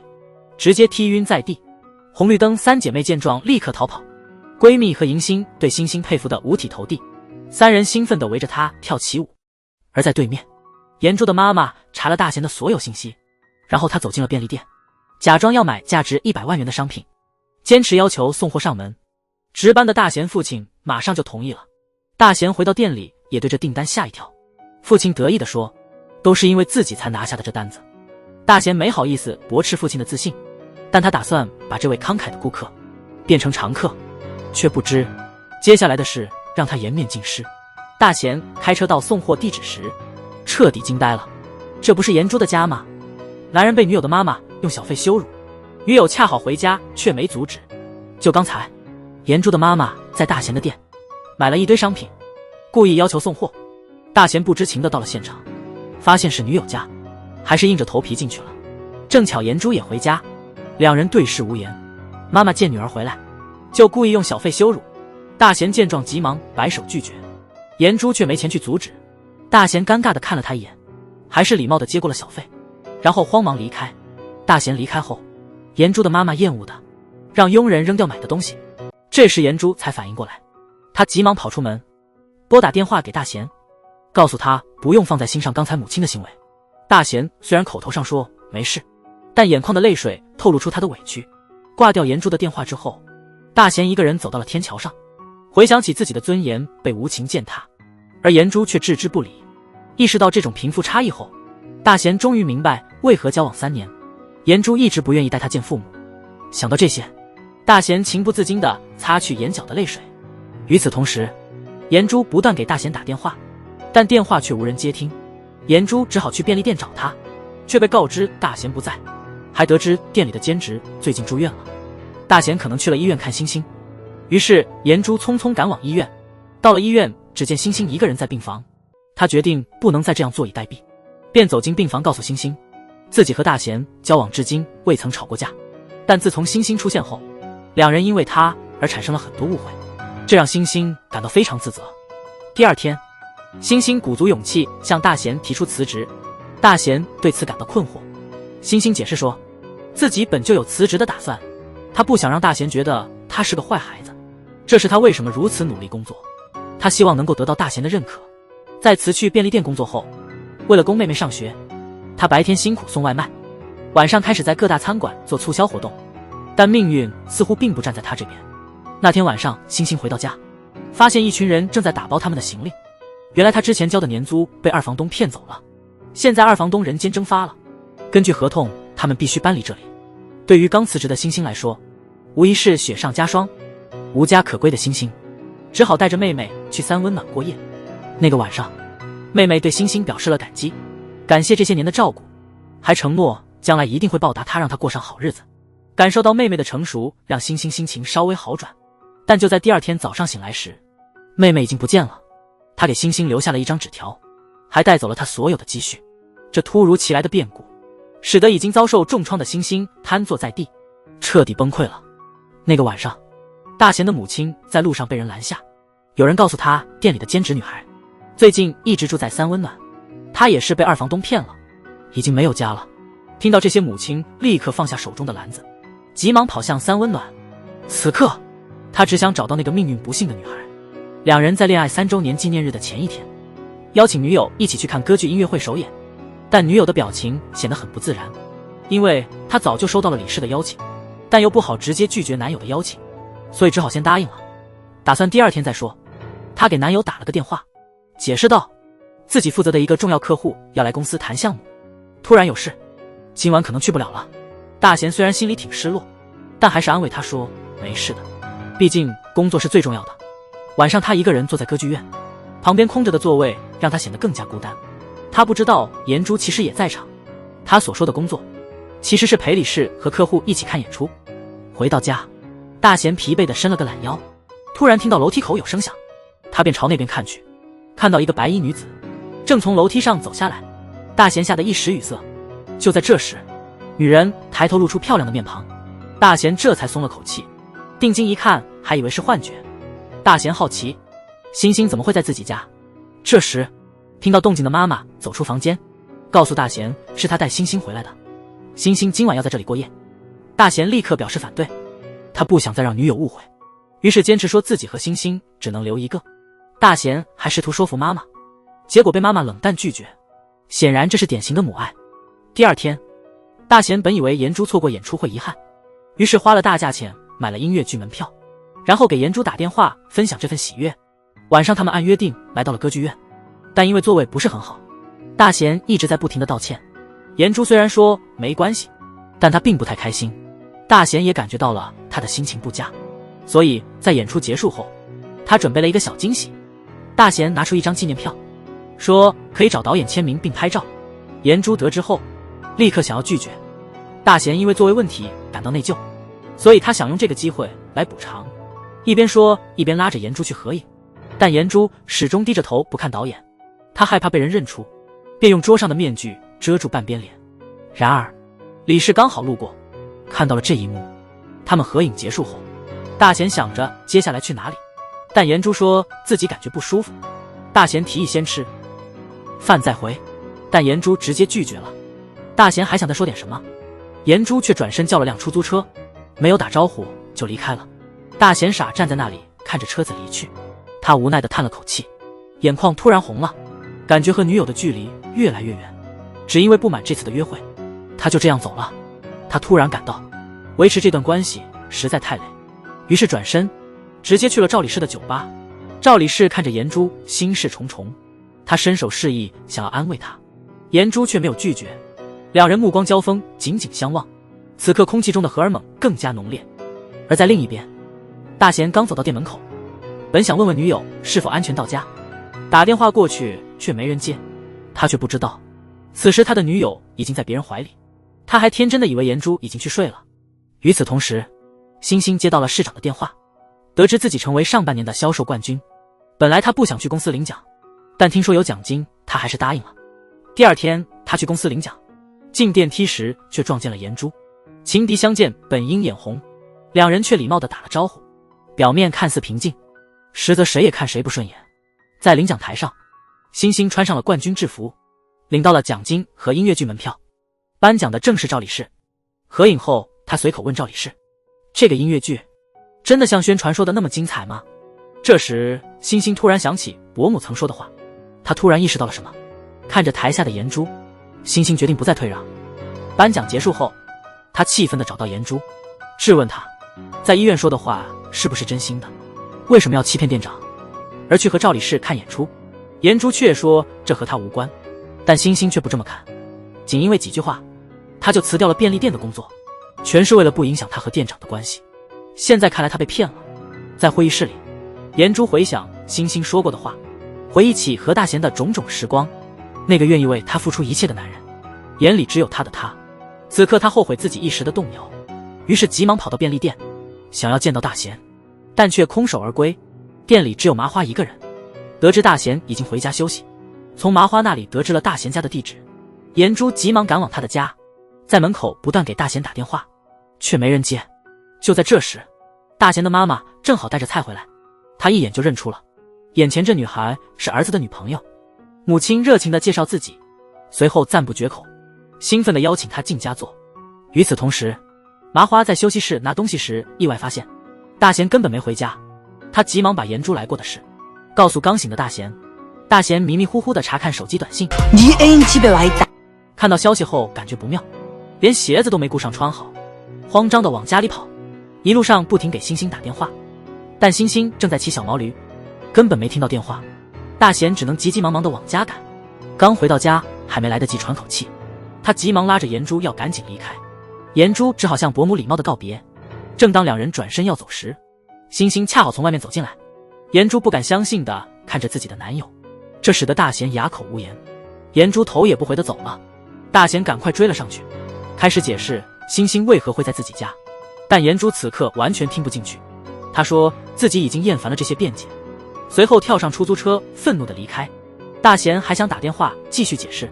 直接踢晕在地。红绿灯3姐妹见状立刻逃跑，闺蜜和银星对星星佩服得五体投地，3人兴奋地围着她跳起舞。而在对面，颜珠的妈妈查了大贤的所有信息，然后她走进了便利店，假装要买价值100万元的商品，坚持要求送货上门。值班的大贤父亲马上就同意了。大贤回到店里也对这订单吓一跳，父亲得意地说，都是因为自己才拿下的这单子。大贤没好意思驳斥父亲的自信，但他打算把这位慷慨的顾客变成常客，却不知接下来的事让他颜面尽失。大贤开车到送货地址时彻底惊呆了，这不是颜珠的家吗？男人被女友的妈妈用小费羞辱，女友恰好回家却没阻止。就刚才颜珠的妈妈在大贤的店买了一堆商品，故意要求送货。大贤不知情的到了现场，发现是女友家，还是硬着头皮进去了。正巧颜珠也回家，2人对视无言。妈妈见女儿回来，就故意用小费羞辱。大贤见状急忙摆手拒绝，颜珠却没钱去阻止。大贤尴尬的看了他一眼，还是礼貌的接过了小费，然后慌忙离开。大贤离开后，颜珠的妈妈厌恶的让佣人扔掉买的东西。这时颜珠才反应过来，她急忙跑出门，拨打电话给大贤，告诉他不用放在心上刚才母亲的行为。大贤虽然口头上说没事，但眼眶的泪水透露出他的委屈。挂掉颜珠的电话之后，大贤一个人走到了天桥上，回想起自己的尊严被无情践踏，而颜珠却置之不理。意识到这种贫富差异后，大贤终于明白为何交往3年颜珠一直不愿意带他见父母。想到这些，大贤情不自禁地擦去眼角的泪水。与此同时，颜珠不断给大贤打电话，但电话却无人接听。颜珠只好去便利店找他，却被告知大贤不在，还得知店里的兼职最近住院了，大贤可能去了医院看星星。于是颜珠匆匆赶往医院。到了医院，只见星星一个人在病房，他决定不能再这样坐以待毙，便走进病房告诉星星，自己和大贤交往至今未曾吵过架，但自从星星出现后，两人因为他而产生了很多误会，这让星星感到非常自责。第二天，星星鼓足勇气向大贤提出辞职，大贤对此感到困惑。星星解释说，自己本就有辞职的打算，他不想让大贤觉得他是个坏孩子，这是他为什么如此努力工作，他希望能够得到大贤的认可。在辞去便利店工作后，为了供妹妹上学，他白天辛苦送外卖，晚上开始在各大餐馆做促销活动，但命运似乎并不站在他这边。那天晚上，星星回到家，发现一群人正在打包他们的行李。原来他之前交的年租被二房东骗走了，现在二房东人间蒸发了，根据合同，他们必须搬离这里。对于刚辞职的星星来说，无疑是雪上加霜。无家可归的星星只好带着妹妹去三温暖过夜。那个晚上，妹妹对星星表示了感激，感谢这些年的照顾，还承诺将来一定会报答他，让他过上好日子。感受到妹妹的成熟，让星星心情稍微好转。但就在第二天早上醒来时，妹妹已经不见了。她给星星留下了一张纸条，还带走了她所有的积蓄。这突如其来的变故使得已经遭受重创的星星瘫坐在地，彻底崩溃了。那个晚上，大贤的母亲在路上被人拦下，有人告诉她，店里的兼职女孩最近一直住在三温暖，她也是被二房东骗了，已经没有家了。听到这些，母亲立刻放下手中的篮子，急忙跑向三温暖。此刻，她只想找到那个命运不幸的女孩。两人在恋爱3周年纪念日的前一天，邀请女友一起去看歌剧音乐会首演，但女友的表情显得很不自然，因为她早就收到了李氏的邀请，但又不好直接拒绝男友的邀请，所以只好先答应了，打算第二天再说。她给男友打了个电话，解释道自己负责的一个重要客户要来公司谈项目，突然有事，今晚可能去不了了。大贤虽然心里挺失落，但还是安慰他说没事的，毕竟工作是最重要的。晚上他一个人坐在歌剧院，旁边空着的座位让他显得更加孤单。他不知道颜珠其实也在场，他所说的工作其实是陪李氏和客户一起看演出。回到家，大贤疲惫地伸了个懒腰，突然听到楼梯口有声响，他便朝那边看去，看到一个白衣女子正从楼梯上走下来。大贤吓得一时语塞。就在这时，女人抬头露出漂亮的面庞，大贤这才松了口气，定睛一看，还以为是幻觉。大贤好奇，星星怎么会在自己家？这时，听到动静的妈妈走出房间，告诉大贤是她带星星回来的，星星今晚要在这里过夜。大贤立刻表示反对，他不想再让女友误会，于是坚持说自己和星星只能留一个。大贤还试图说服妈妈，结果被妈妈冷淡拒绝，显然这是典型的母爱。第二天，大贤本以为颜珠错过演出会遗憾，于是花了大价钱买了音乐剧门票，然后给颜珠打电话分享这份喜悦。晚上他们按约定来到了歌剧院，但因为座位不是很好，大贤一直在不停地道歉。颜珠虽然说没关系，但她并不太开心。大贤也感觉到了她的心情不佳，所以在演出结束后，他准备了一个小惊喜。大贤拿出一张纪念票，说可以找导演签名并拍照。颜珠得知后，立刻想要拒绝。大贤因为座位问题感到内疚，所以他想用这个机会来补偿，一边说一边拉着颜珠去合影。但颜珠始终低着头不看导演，他害怕被人认出，便用桌上的面具遮住半边脸。然而李氏刚好路过，看到了这一幕。他们合影结束后，大贤想着接下来去哪里，但颜珠说自己感觉不舒服。大贤提议先吃饭再回，但颜珠直接拒绝了。大贤还想再说点什么，颜珠却转身叫了辆出租车，没有打招呼就离开了。大贤傻站在那里看着车子离去，他无奈地叹了口气，眼眶突然红了，感觉和女友的距离越来越远。只因为不满这次的约会，他就这样走了。他突然感到维持这段关系实在太累，于是转身直接去了赵李氏的酒吧。赵李氏看着颜珠心事重重，他伸手示意想要安慰她，颜珠却没有拒绝。两人目光交锋，紧紧相望。此刻空气中的荷尔蒙更加浓烈。而在另一边，大贤刚走到店门口，本想问问女友是否安全到家，打电话过去却没人接，他却不知道，此时他的女友已经在别人怀里，他还天真的以为颜珠已经去睡了。与此同时，星星接到了市长的电话，得知自己成为上半年的销售冠军。本来他不想去公司领奖，但听说有奖金，他还是答应了。第二天他去公司领奖，进电梯时却撞见了颜珠，情敌相见本应眼红，两人却礼貌地打了招呼，表面看似平静，实则谁也看谁不顺眼。在领奖台上，星星穿上了冠军制服，领到了奖金和音乐剧门票。颁奖的正是赵理士。合影后，他随口问赵理士，这个音乐剧真的像宣传说的那么精彩吗？这时星星突然想起伯母曾说的话，他突然意识到了什么，看着台下的颜珠，星星决定不再退让。颁奖结束后，他气愤地找到颜珠，质问他在医院说的话是不是真心的，为什么要欺骗店长而去和赵理士看演出。颜珠却说这和他无关，但星星却不这么看，仅因为几句话他就辞掉了便利店的工作，全是为了不影响他和店长的关系。现在看来他被骗了。在会议室里，颜珠回想星星说过的话，回忆起和大贤的种种时光，那个愿意为他付出一切的男人，眼里只有他的他。此刻他后悔自己一时的动摇，于是急忙跑到便利店，想要见到大贤，但却空手而归。店里只有麻花一个人。得知大贤已经回家休息，从麻花那里得知了大贤家的地址，颜珠急忙赶往他的家，在门口不断给大贤打电话，却没人接。就在这时，大贤的妈妈正好带着菜回来，他一眼就认出了眼前这女孩是儿子的女朋友。母亲热情地介绍自己，随后赞不绝口，兴奋地邀请他进家坐。与此同时，麻花在休息室拿东西时意外发现大贤根本没回家，他急忙把颜珠来过的事告诉刚醒的大贤。大贤迷迷糊糊地查看手机短信，看到消息后感觉不妙，连鞋子都没顾上穿好，慌张地往家里跑，一路上不停给星星打电话，但星星正在骑小毛驴，根本没听到电话。大贤只能急急忙忙地往家赶，刚回到家还没来得及喘口气，他急忙拉着颜珠要赶紧离开。颜珠只好向伯母礼貌地告别。正当两人转身要走时，星星恰好从外面走进来，颜珠不敢相信地看着自己的男友，这使得大贤哑口无言。颜珠头也不回地走了，大贤赶快追了上去，开始解释星星为何会在自己家，但颜珠此刻完全听不进去。他说自己已经厌烦了这些辩解，随后跳上出租车愤怒地离开。大贤还想打电话继续解释，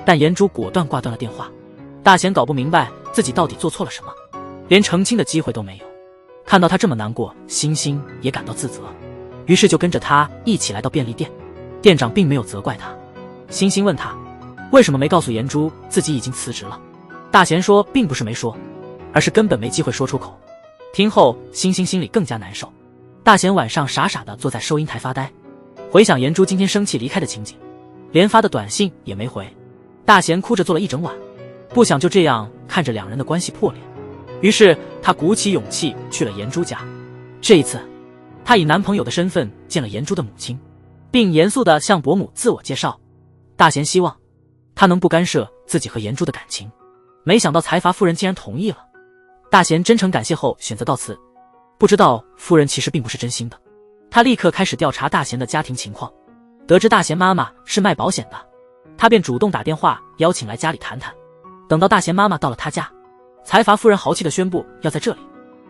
但颜珠果断挂断了电话。大贤搞不明白自己到底做错了什么，连澄清的机会都没有。看到他这么难过，星星也感到自责，于是就跟着他一起来到便利店。店长并没有责怪他，星星问他为什么没告诉颜珠自己已经辞职了。大贤说并不是没说，而是根本没机会说出口。听后星星心里更加难受。大贤晚上傻傻地坐在收银台发呆，回想颜珠今天生气离开的情景，连发的短信也没回。大贤哭着坐了一整晚，不想就这样看着两人的关系破裂，于是他鼓起勇气去了颜珠家。这一次他以男朋友的身份见了颜珠的母亲，并严肃地向伯母自我介绍。大贤希望他能不干涉自己和颜珠的感情，没想到财阀夫人竟然同意了。大贤真诚感谢后选择告辞，不知道夫人其实并不是真心的。他立刻开始调查大贤的家庭情况，得知大贤妈妈是卖保险的，他便主动打电话邀请来家里谈谈。等到大贤妈妈到了他家，财阀夫人豪气地宣布要在这里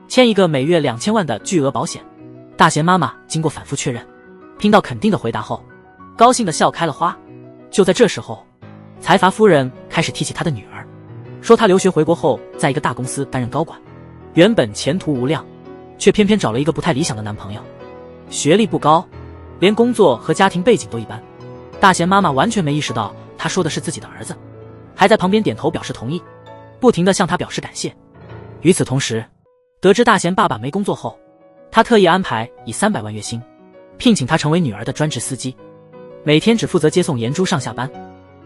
签一个每月2000万的巨额保险。大贤妈妈经过反复确认，听到肯定的回答后，高兴地笑开了花。就在这时候，财阀夫人开始提起她的女儿，说她留学回国后在一个大公司担任高管，原本前途无量，却偏偏找了一个不太理想的男朋友，学历不高，连工作和家庭背景都一般。大贤妈妈完全没意识到她说的是自己的儿子，还在旁边点头表示同意，不停地向他表示感谢。与此同时，得知大贤爸爸没工作后，他特意安排以300万月薪聘请他成为女儿的专职司机，每天只负责接送颜珠上下班。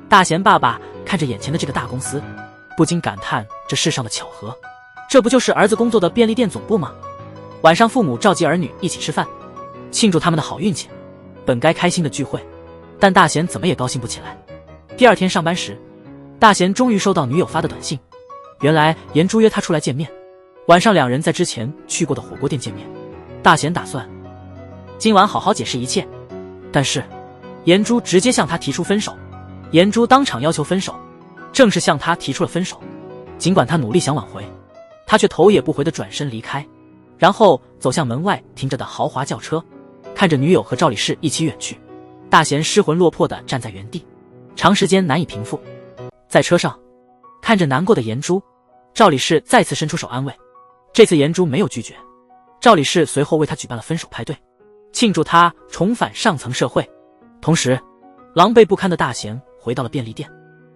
大贤爸爸看着眼前的这个大公司，不禁感叹这世上的巧合，这不就是儿子工作的便利店总部吗？晚上父母召集儿女一起吃饭，庆祝他们的好运气。本该开心的聚会，但大贤怎么也高兴不起来。第二天上班时，大贤终于收到女友发的短信，原来颜珠约他出来见面，晚上两人在之前去过的火锅店见面。大贤打算今晚好好解释一切，但是颜珠直接向他提出分手。颜珠当场要求分手，正式向他提出了分手。尽管他努力想挽回，他却头也不回地转身离开，然后走向门外停着的豪华轿车，看着女友和赵李氏一起远去。大贤失魂落魄地站在原地，长时间难以平复。在车上看着难过的颜珠，赵李氏再次伸出手安慰。这次颜珠没有拒绝，赵李氏随后为他举办了分手派对，庆祝他重返上层社会。同时狼狈不堪的大贤回到了便利店，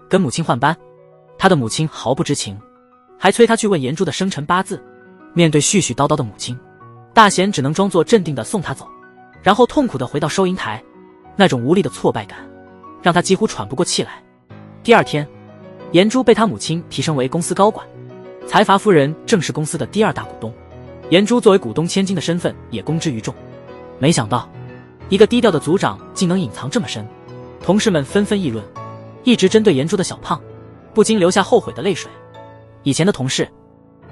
跟母亲换班。他的母亲毫不知情，还催他去问颜珠的生辰八字。面对絮絮叨叨的母亲，大贤只能装作镇定地送她走，然后痛苦地回到收银台。那种无力的挫败感让他几乎喘不过气来。第二天，颜珠被他母亲提升为公司高管，财阀夫人正是公司的第二大股东，颜珠作为股东千金的身份也公之于众。没想到一个低调的组长竟能隐藏这么深，同事们纷纷议论，一直针对颜珠的小胖不禁流下后悔的泪水。以前的同事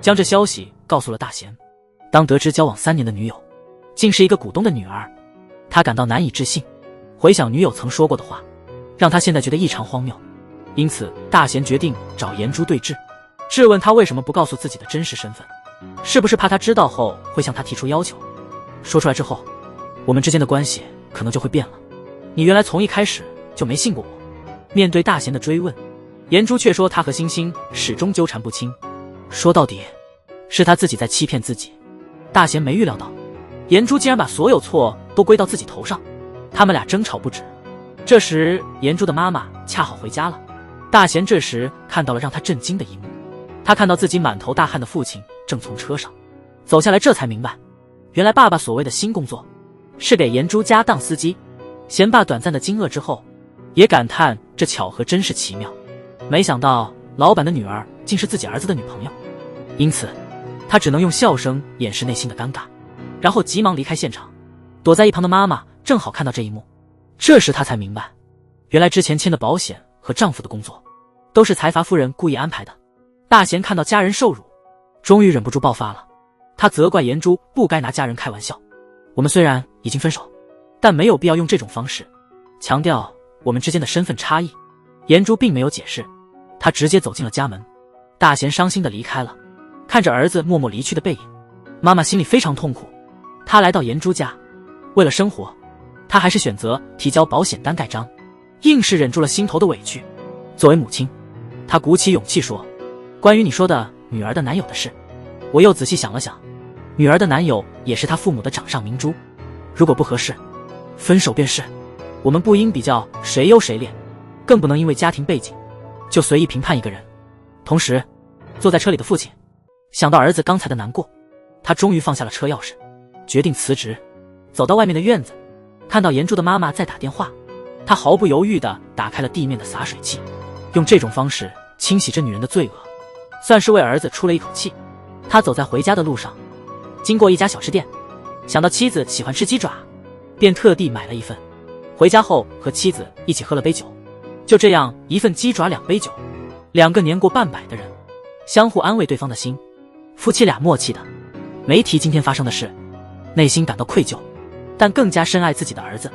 将这消息告诉了大贤，当得知交往3年的女友竟是一个股东的女儿，他感到难以置信。回想女友曾说过的话，让他现在觉得异常荒谬。因此大贤决定找颜珠对质，质问他为什么不告诉自己的真实身份，是不是怕他知道后会向他提出要求。说出来之后，我们之间的关系可能就会变了。你原来从一开始就没信过我。面对大贤的追问，颜珠却说他和星星始终纠缠不清，说到底是他自己在欺骗自己。大贤没预料到颜珠竟然把所有错都归到自己头上，他们俩争吵不止。这时颜珠的妈妈恰好回家了，大贤这时看到了让他震惊的一幕，他看到自己满头大汗的父亲正从车上走下来，这才明白原来爸爸所谓的新工作是给颜珠家当司机。贤爸短暂的惊愕之后也感叹这巧合真是奇妙，没想到老板的女儿竟是自己儿子的女朋友，因此他只能用笑声掩饰内心的尴尬，然后急忙离开现场。躲在一旁的妈妈正好看到这一幕，这时她才明白原来之前签的保险和丈夫的工作都是财阀夫人故意安排的。大贤看到家人受辱，终于忍不住爆发了，他责怪颜珠不该拿家人开玩笑。我们虽然已经分手，但没有必要用这种方式，强调我们之间的身份差异。颜珠并没有解释，她直接走进了家门。大贤伤心地离开了，看着儿子默默离去的背影，妈妈心里非常痛苦。她来到颜珠家，为了生活，她还是选择提交保险单盖章，硬是忍住了心头的委屈。作为母亲，她鼓起勇气说，关于你说的女儿的男友的事，我又仔细想了想，女儿的男友也是她父母的掌上明珠，如果不合适，分手便是。我们不应比较谁优谁劣，更不能因为家庭背景就随意评判一个人。同时坐在车里的父亲想到儿子刚才的难过，他终于放下了车钥匙，决定辞职，走到外面的院子，看到颜珠的妈妈在打电话，他毫不犹豫地打开了地面的洒水器，用这种方式清洗这女人的罪恶，算是为儿子出了一口气。他走在回家的路上，经过一家小吃店，想到妻子喜欢吃鸡爪，便特地买了一份，回家后和妻子一起喝了杯酒。就这样一份鸡爪2杯酒，两个年过半百的人相互安慰对方的心，夫妻俩默契的没提今天发生的事，内心感到愧疚，但更加深爱自己的儿子。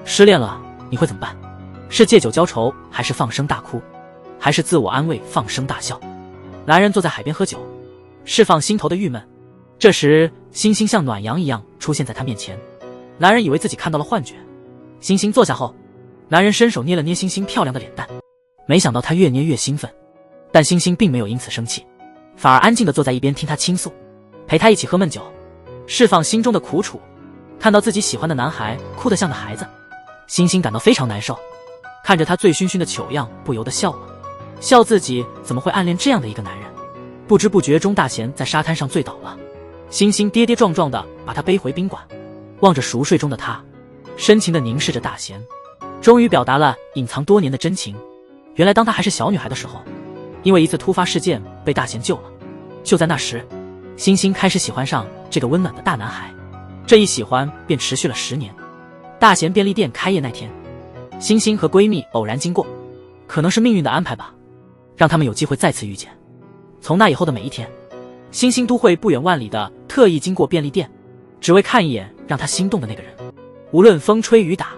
失恋了你会怎么办？是借酒浇愁，还是放声大哭，还是自我安慰放声大笑？男人坐在海边喝酒，释放心头的郁闷。这时星星像暖阳一样出现在他面前，男人以为自己看到了幻觉。星星坐下后，男人伸手捏了捏星星漂亮的脸蛋，没想到他越捏越兴奋，但星星并没有因此生气，反而安静地坐在一边听他倾诉，陪他一起喝闷酒，释放心中的苦楚。看到自己喜欢的男孩哭得像个孩子，星星感到非常难受，看着他醉醺醺的糗样不由得笑了，笑自己怎么会暗恋这样的一个男人。不知不觉中大贤在沙滩上醉倒了，星星跌跌撞撞地把他背回宾馆，望着熟睡中的他，深情地凝视着大贤，终于表达了隐藏多年的真情。原来当她还是小女孩的时候，因为一次突发事件被大贤救了，就在那时，星星开始喜欢上这个温暖的大男孩，这一喜欢便持续了10年。大贤便利店开业那天，星星和闺蜜偶然经过，可能是命运的安排吧，让他们有机会再次遇见。从那以后的每一天，星星都会不远万里的特意经过便利店，只为看一眼让他心动的那个人。无论风吹雨打，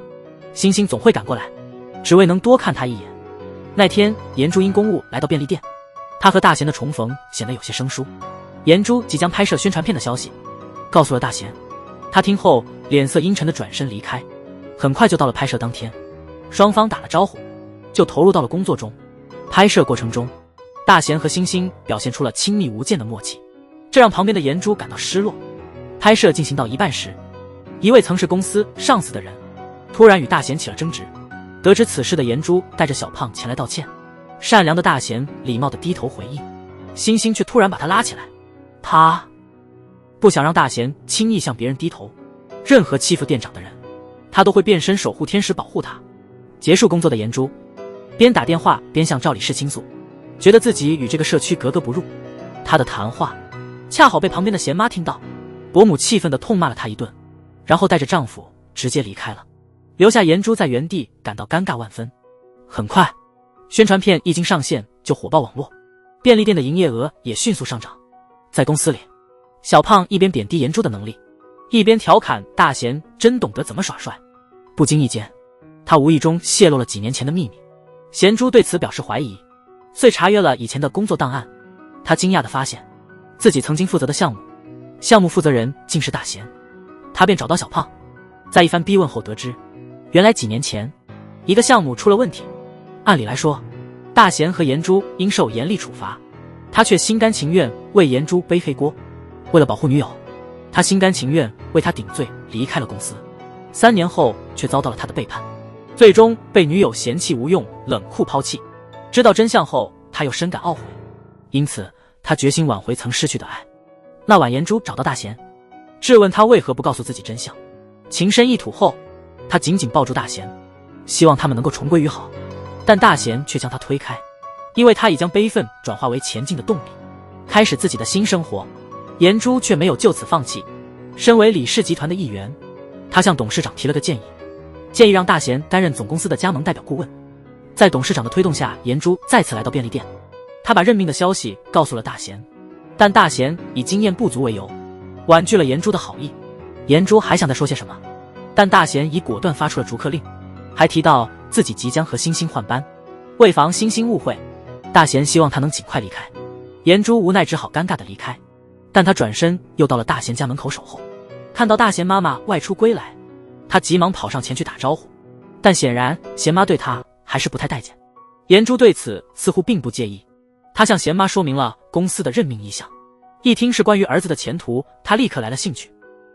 星星总会赶过来，只为能多看他一眼。那天，颜珠因公务来到便利店，他和大贤的重逢显得有些生疏。颜珠即将拍摄宣传片的消息告诉了大贤，他听后脸色阴沉的转身离开。很快就到了拍摄当天，双方打了招呼，就投入到了工作中。拍摄过程中，大贤和星星表现出了亲密无间的默契，这让旁边的颜珠感到失落。拍摄进行到一半时，一位曾是公司上司的人突然与大贤起了争执。得知此事的颜珠带着小胖前来道歉，善良的大贤礼貌地低头回应，星星却突然把他拉起来，他不想让大贤轻易向别人低头，任何欺负店长的人，他都会变身守护天使保护他。结束工作的颜珠边打电话边向赵理事倾诉，觉得自己与这个社区格格不入。他的谈话恰好被旁边的贤妈听到，伯母气愤地痛骂了他一顿，然后带着丈夫直接离开了，留下颜珠在原地感到尴尬万分。很快，宣传片一经上线就火爆网络，便利店的营业额也迅速上涨。在公司里，小胖一边贬低颜珠的能力，一边调侃大贤真懂得怎么耍帅。不经意间，他无意中泄露了几年前的秘密。贤珠对此表示怀疑，遂查阅了以前的工作档案。他惊讶地发现，自己曾经负责的项目负责人竟是大贤。他便找到小胖，在一番逼问后得知，原来几年前一个项目出了问题。按理来说，大贤和颜珠应受严厉处罚，他却心甘情愿为颜珠背黑锅。为了保护女友，他心甘情愿为她顶罪，离开了公司。3年后却遭到了他的背叛，最终被女友嫌弃无用，冷酷抛弃。知道真相后，他又深感懊悔，因此他决心挽回曾失去的爱。那晚，颜珠找到大贤，质问他为何不告诉自己真相。情深意吐后，他紧紧抱住大贤，希望他们能够重归于好。但大贤却将他推开，因为他已将悲愤转化为前进的动力，开始自己的新生活。颜珠却没有就此放弃，身为李氏集团的一员，他向董事长提了个建议让大贤担任总公司的加盟代表顾问。在董事长的推动下，颜珠再次来到便利店，他把任命的消息告诉了大贤，但大贤以经验不足为由，婉拒了颜珠的好意。颜珠还想再说些什么，但大贤已果断发出了逐客令，还提到自己即将和星星换班。为防星星误会，大贤希望他能尽快离开。颜珠无奈只好尴尬地离开，但他转身又到了大贤家门口守候，看到大贤妈妈外出归来，他急忙跑上前去打招呼，但显然贤妈对他还是不太待见。颜珠对此似乎并不介意，他向贤妈说明了公司的任命意向，一听是关于儿子的前途，他立刻来了兴趣。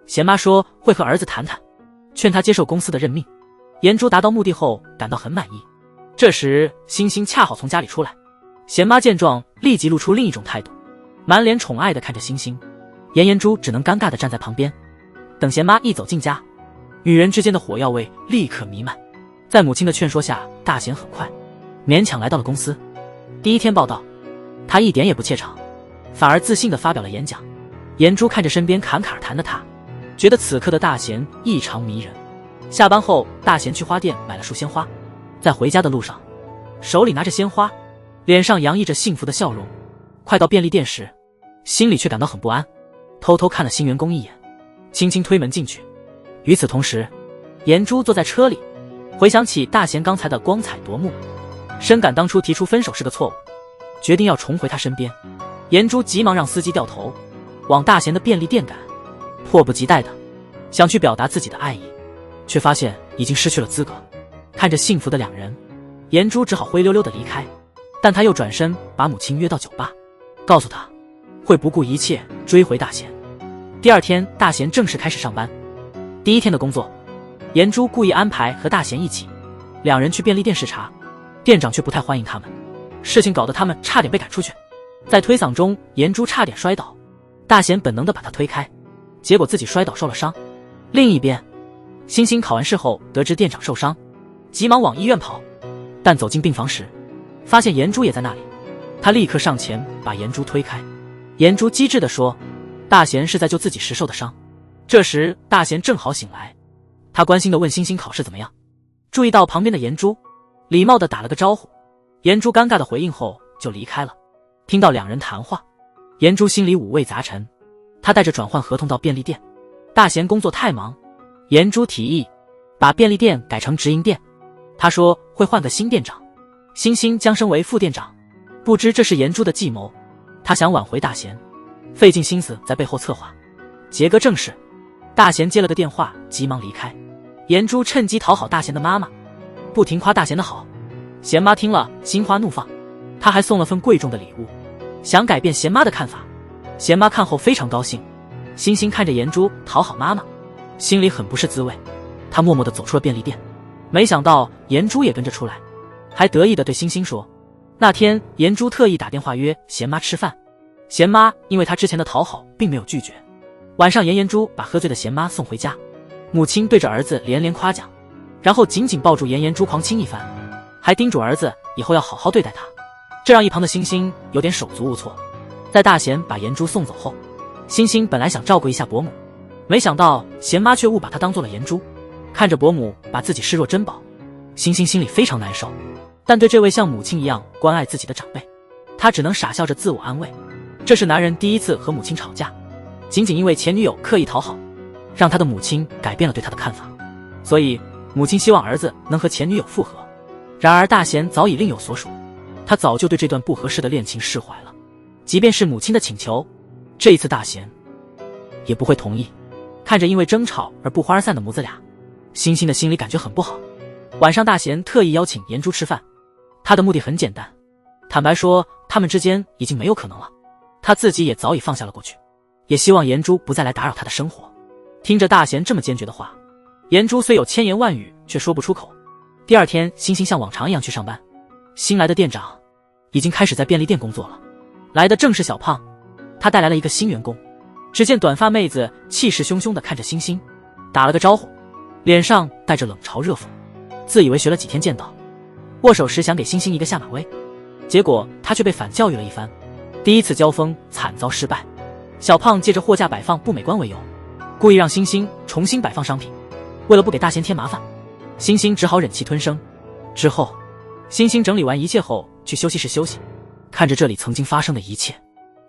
贤妈说会和儿子谈谈，劝他接受公司的任命。颜珠达到目的后感到很满意。这时星星恰好从家里出来，贤妈见状立即露出另一种态度，满脸宠爱地看着星星。颜珠只能尴尬地站在旁边。等贤妈一走进家，女人之间的火药味立刻弥漫。在母亲的劝说下，大贤很快勉强来到了公司。第一天报道，他一点也不怯场，反而自信地发表了演讲。颜珠看着身边侃侃而谈的他，觉得此刻的大贤异常迷人。下班后，大贤去花店买了束鲜花，在回家的路上，手里拿着鲜花，脸上洋溢着幸福的笑容。快到便利店时，心里却感到很不安，偷偷看了新员工一眼，轻轻推门进去。与此同时，颜珠坐在车里，回想起大贤刚才的光彩夺目，深感当初提出分手是个错误，决定要重回他身边。颜珠急忙让司机掉头，往大贤的便利店赶，迫不及待的想去表达自己的爱意，却发现已经失去了资格。看着幸福的两人，颜珠只好灰溜溜的离开，但他又转身把母亲约到酒吧，告诉他会不顾一切追回大贤。第二天，大贤正式开始上班。第一天的工作，颜珠故意安排和大贤一起，两人去便利店视察，店长却不太欢迎他们，事情搞得他们差点被赶出去。在推搡中，颜珠差点摔倒，大贤本能地把他推开，结果自己摔倒受了伤。另一边，星星考完试后得知店长受伤，急忙往医院跑，但走进病房时，发现颜珠也在那里。他立刻上前把颜珠推开。颜珠机智地说，大贤是在救自己时受的伤。这时大贤正好醒来，他关心地问星星考试怎么样，注意到旁边的颜珠，礼貌地打了个招呼。颜珠尴尬地回应后就离开了。听到两人谈话，颜珠心里五味杂陈。他带着转换合同到便利店，大贤工作太忙，颜珠提议把便利店改成直营店。他说会换个新店长，星星将升为副店长。不知这是颜珠的计谋，他想挽回大贤，费尽心思在背后策划。结个正事，大贤接了个电话，急忙离开。颜珠趁机讨好大贤的妈妈，不停夸大贤的好。贤妈听了心花怒放，她还送了份贵重的礼物，想改变贤妈的看法。贤妈看后非常高兴。星星看着颜珠讨好妈妈，心里很不是滋味。她默默地走出了便利店，没想到颜珠也跟着出来，还得意地对星星说，那天颜珠特意打电话约贤妈吃饭，贤妈因为她之前的讨好并没有拒绝。晚上颜珠把喝醉的贤妈送回家，母亲对着儿子连连夸奖，然后紧紧抱住颜珠狂亲一番，还叮嘱儿子以后要好好对待她。这让一旁的星星有点手足无措。在大贤把颜珠送走后，星星本来想照顾一下伯母，没想到贤妈却误把她当做了颜珠。看着伯母把自己视若珍宝，星星心里非常难受，但对这位像母亲一样关爱自己的长辈，他只能傻笑着自我安慰。这是男人第一次和母亲吵架，仅仅因为前女友刻意讨好，让他的母亲改变了对他的看法，所以母亲希望儿子能和前女友复合。然而大贤早已另有所属，他早就对这段不合适的恋情释怀了，即便是母亲的请求，这一次大贤也不会同意。看着因为争吵而不欢而散的母子俩，星星的心里感觉很不好。晚上大贤特意邀请颜珠吃饭，他的目的很简单，坦白说他们之间已经没有可能了，他自己也早已放下了过去，也希望颜珠不再来打扰他的生活。听着大贤这么坚决的话，颜珠虽有千言万语却说不出口。第二天，星星像往常一样去上班，新来的店长已经开始在便利店工作了。来的正是小胖，他带来了一个新员工。只见短发妹子气势汹汹地看着星星，打了个招呼，脸上带着冷嘲热讽，自以为学了几天剑道，握手时想给星星一个下马威，结果他却被反教育了一番。第一次交锋惨遭失败，小胖借着货架摆放不美观为由，故意让星星重新摆放商品。为了不给大贤添麻烦，星星只好忍气吞声。之后，星星整理完一切后去休息室休息，看着这里曾经发生的一切，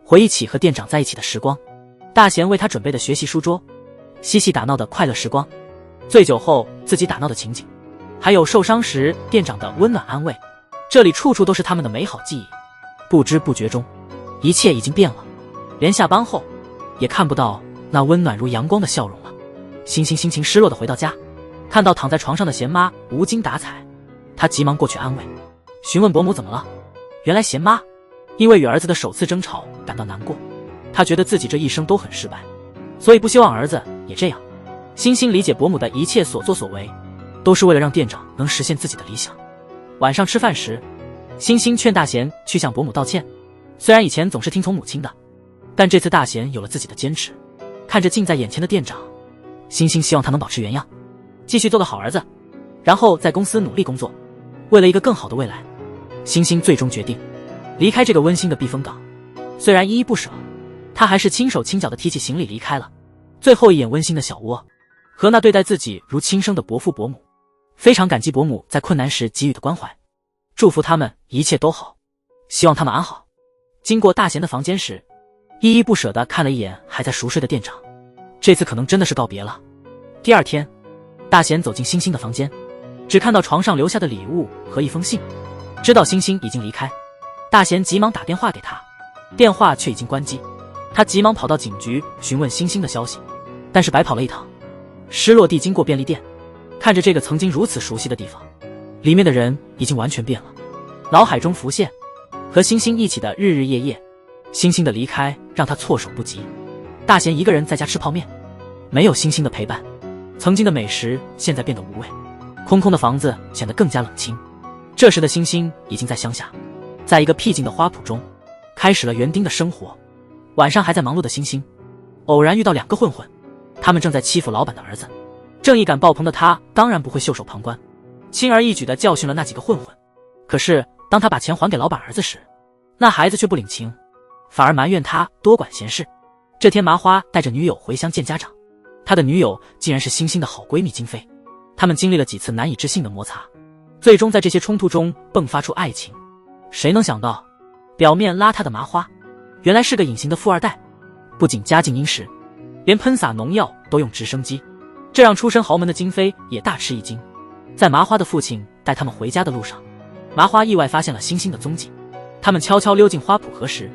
回忆起和店长在一起的时光，大贤为他准备的学习书桌，嬉戏打闹的快乐时光，醉酒后自己打闹的情景，还有受伤时店长的温暖安慰，这里处处都是他们的美好记忆。不知不觉中，一切已经变了，连下班后也看不到那温暖如阳光的笑容了。星星心情失落地回到家，看到躺在床上的贤妈无精打采，他急忙过去安慰，询问伯母怎么了。原来贤妈因为与儿子的首次争吵感到难过，她觉得自己这一生都很失败，所以不希望儿子也这样。星星理解伯母的一切所作所为，都是为了让店长能实现自己的理想。晚上吃饭时，星星劝大贤去向伯母道歉，虽然以前总是听从母亲的，但这次大贤有了自己的坚持。看着近在眼前的店长，星星希望他能保持原样，继续做个好儿子，然后在公司努力工作，为了一个更好的未来。星星最终决定离开这个温馨的避风港，虽然依依不舍，他还是轻手轻脚地提起行李离开了。最后一眼温馨的小窝，和那对待自己如亲生的伯父伯母，非常感激伯母在困难时给予的关怀，祝福他们一切都好，希望他们安好。经过大贤的房间时，依依不舍地看了一眼还在熟睡的店长，这次可能真的是告别了。第二天，大贤走进星星的房间，只看到床上留下的礼物和一封信，知道星星已经离开，大贤急忙打电话给他，电话却已经关机。他急忙跑到警局询问星星的消息，但是白跑了一趟。失落地经过便利店，看着这个曾经如此熟悉的地方，里面的人已经完全变了，脑海中浮现和星星一起的日日夜夜。星星的离开让他措手不及，大贤一个人在家吃泡面，没有星星的陪伴，曾经的美食现在变得无味，空空的房子显得更加冷清。这时的星星已经在乡下，在一个僻静的花圃中开始了园丁的生活。晚上还在忙碌的星星偶然遇到两个混混，他们正在欺负老板的儿子。正义感爆棚的他当然不会袖手旁观，轻而易举地教训了那几个混混。可是当他把钱还给老板儿子时，那孩子却不领情，反而埋怨他多管闲事。这天麻花带着女友回乡见家长，他的女友竟然是星星的好闺蜜金飞。他们经历了几次难以置信的摩擦，最终在这些冲突中迸发出爱情。谁能想到表面邋遢的麻花，原来是个隐形的富二代，不仅家境殷实，连喷洒农药都用直升机，这让出身豪门的金飞也大吃一惊。在麻花的父亲带他们回家的路上，麻花意外发现了星星的踪迹，他们悄悄溜进花圃核实，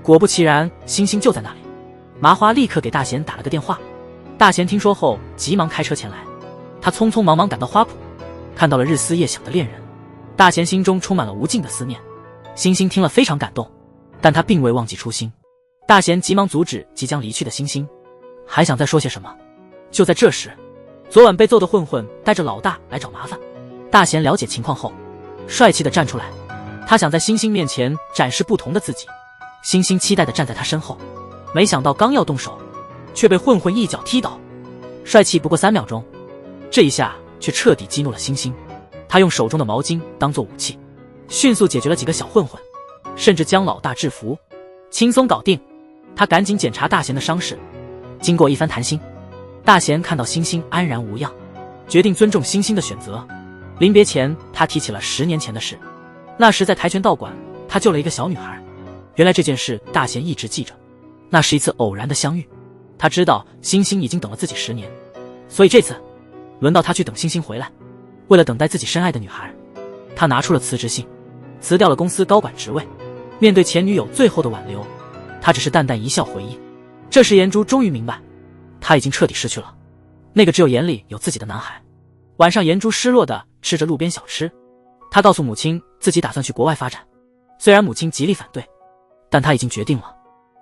果不其然，星星就在那里。麻花立刻给大贤打了个电话，大贤听说后急忙开车前来，他匆匆忙忙赶到花圃，看到了日思夜想的恋人，大贤心中充满了无尽的思念。星星听了非常感动，但他并未忘记初心。大贤急忙阻止即将离去的星星，还想再说些什么。就在这时，昨晚被揍的混混带着老大来找麻烦。大贤了解情况后，帅气地站出来，他想在星星面前展示不同的自己。星星期待地站在他身后，没想到刚要动手，却被混混一脚踢倒。帅气不过3秒钟，这一下却彻底激怒了星星。他用手中的毛巾当作武器，迅速解决了几个小混混，甚至将老大制服，轻松搞定。他赶紧检查大贤的伤势，经过一番谈心，大贤看到星星安然无恙，决定尊重星星的选择。临别前，他提起了10年前的事。那时在跆拳道馆，他救了一个小女孩。原来这件事大贤一直记着，那是一次偶然的相遇。他知道星星已经等了自己10年，所以这次轮到他去等星星回来。为了等待自己深爱的女孩，他拿出了辞职信，辞掉了公司高管职位。面对前女友最后的挽留，他只是淡淡一笑回忆。这时颜珠终于明白，他已经彻底失去了那个只有眼里有自己的男孩。晚上颜珠失落地吃着路边小吃，他告诉母亲自己打算去国外发展。虽然母亲极力反对，但他已经决定了。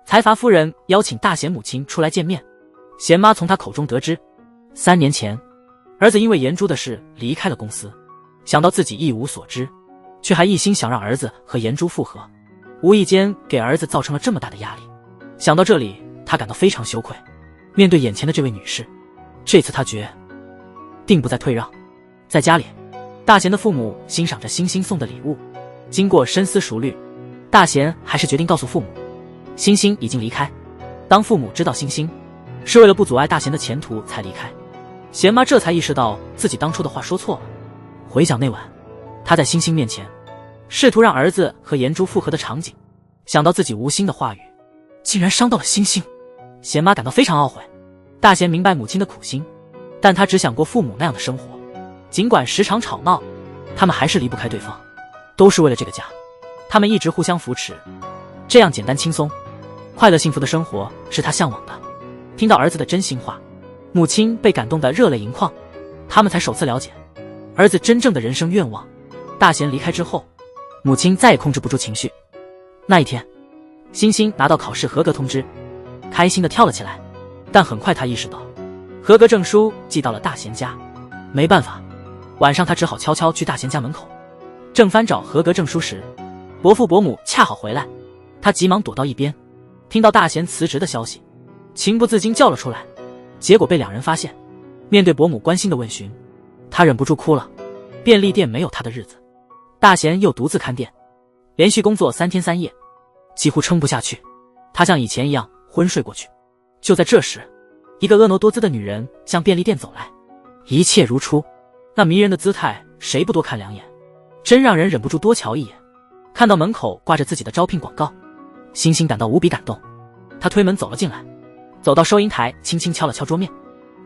财阀夫人邀请大贤母亲出来见面，贤妈从他口中得知，3年前儿子因为颜珠的事离开了公司，想到自己一无所知，却还一心想让儿子和颜珠复合，无意间给儿子造成了这么大的压力。想到这里，他感到非常羞愧。面对眼前的这位女士，这次他决定不再退让。在家里，大贤的父母欣赏着星星送的礼物，经过深思熟虑，大贤还是决定告诉父母，星星已经离开。当父母知道星星是为了不阻碍大贤的前途才离开，贤妈这才意识到自己当初的话说错了。回想那晚，她在星星面前试图让儿子和颜珠复合的场景，想到自己无心的话语竟然伤到了星星，贤妈感到非常懊悔。大贤明白母亲的苦心，但他只想过父母那样的生活。尽管时常吵闹，他们还是离不开对方，都是为了这个家。他们一直互相扶持，这样简单轻松、快乐幸福的生活是他向往的。听到儿子的真心话，母亲被感动得热泪盈眶。他们才首次了解儿子真正的人生愿望。大贤离开之后，母亲再也控制不住情绪。那一天，星星拿到考试合格通知，开心地跳了起来。但很快他意识到，合格证书寄到了大贤家，没办法，晚上他只好悄悄去大贤家门口。正翻找合格证书时，伯父伯母恰好回来，他急忙躲到一边。听到大贤辞职的消息，情不自禁叫了出来，结果被两人发现。面对伯母关心的问询，他忍不住哭了。便利店没有他的日子，大贤又独自看店，连续工作3天3夜，几乎撑不下去。他像以前一样昏睡过去。就在这时，一个婀娜多姿的女人向便利店走来，一切如初，那迷人的姿态谁不多看2眼，真让人忍不住多瞧一眼。看到门口挂着自己的招聘广告，星星感到无比感动。他推门走了进来，走到收银台，轻轻敲了敲桌面。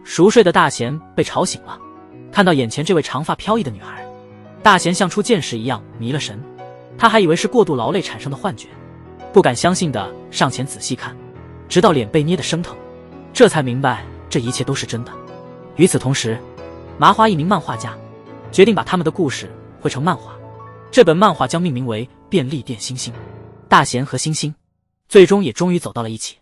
熟睡的大贤被吵醒了，看到眼前这位长发飘逸的女孩，大贤像出箭矢一样迷了神。他还以为是过度劳累产生的幻觉，不敢相信地上前仔细看，直到脸被捏得生疼，这才明白这一切都是真的。与此同时，麻花一名漫画家决定把他们的故事绘成漫画，这本漫画将命名为《便利店星星》。大贤和星星最终也终于走到了一起。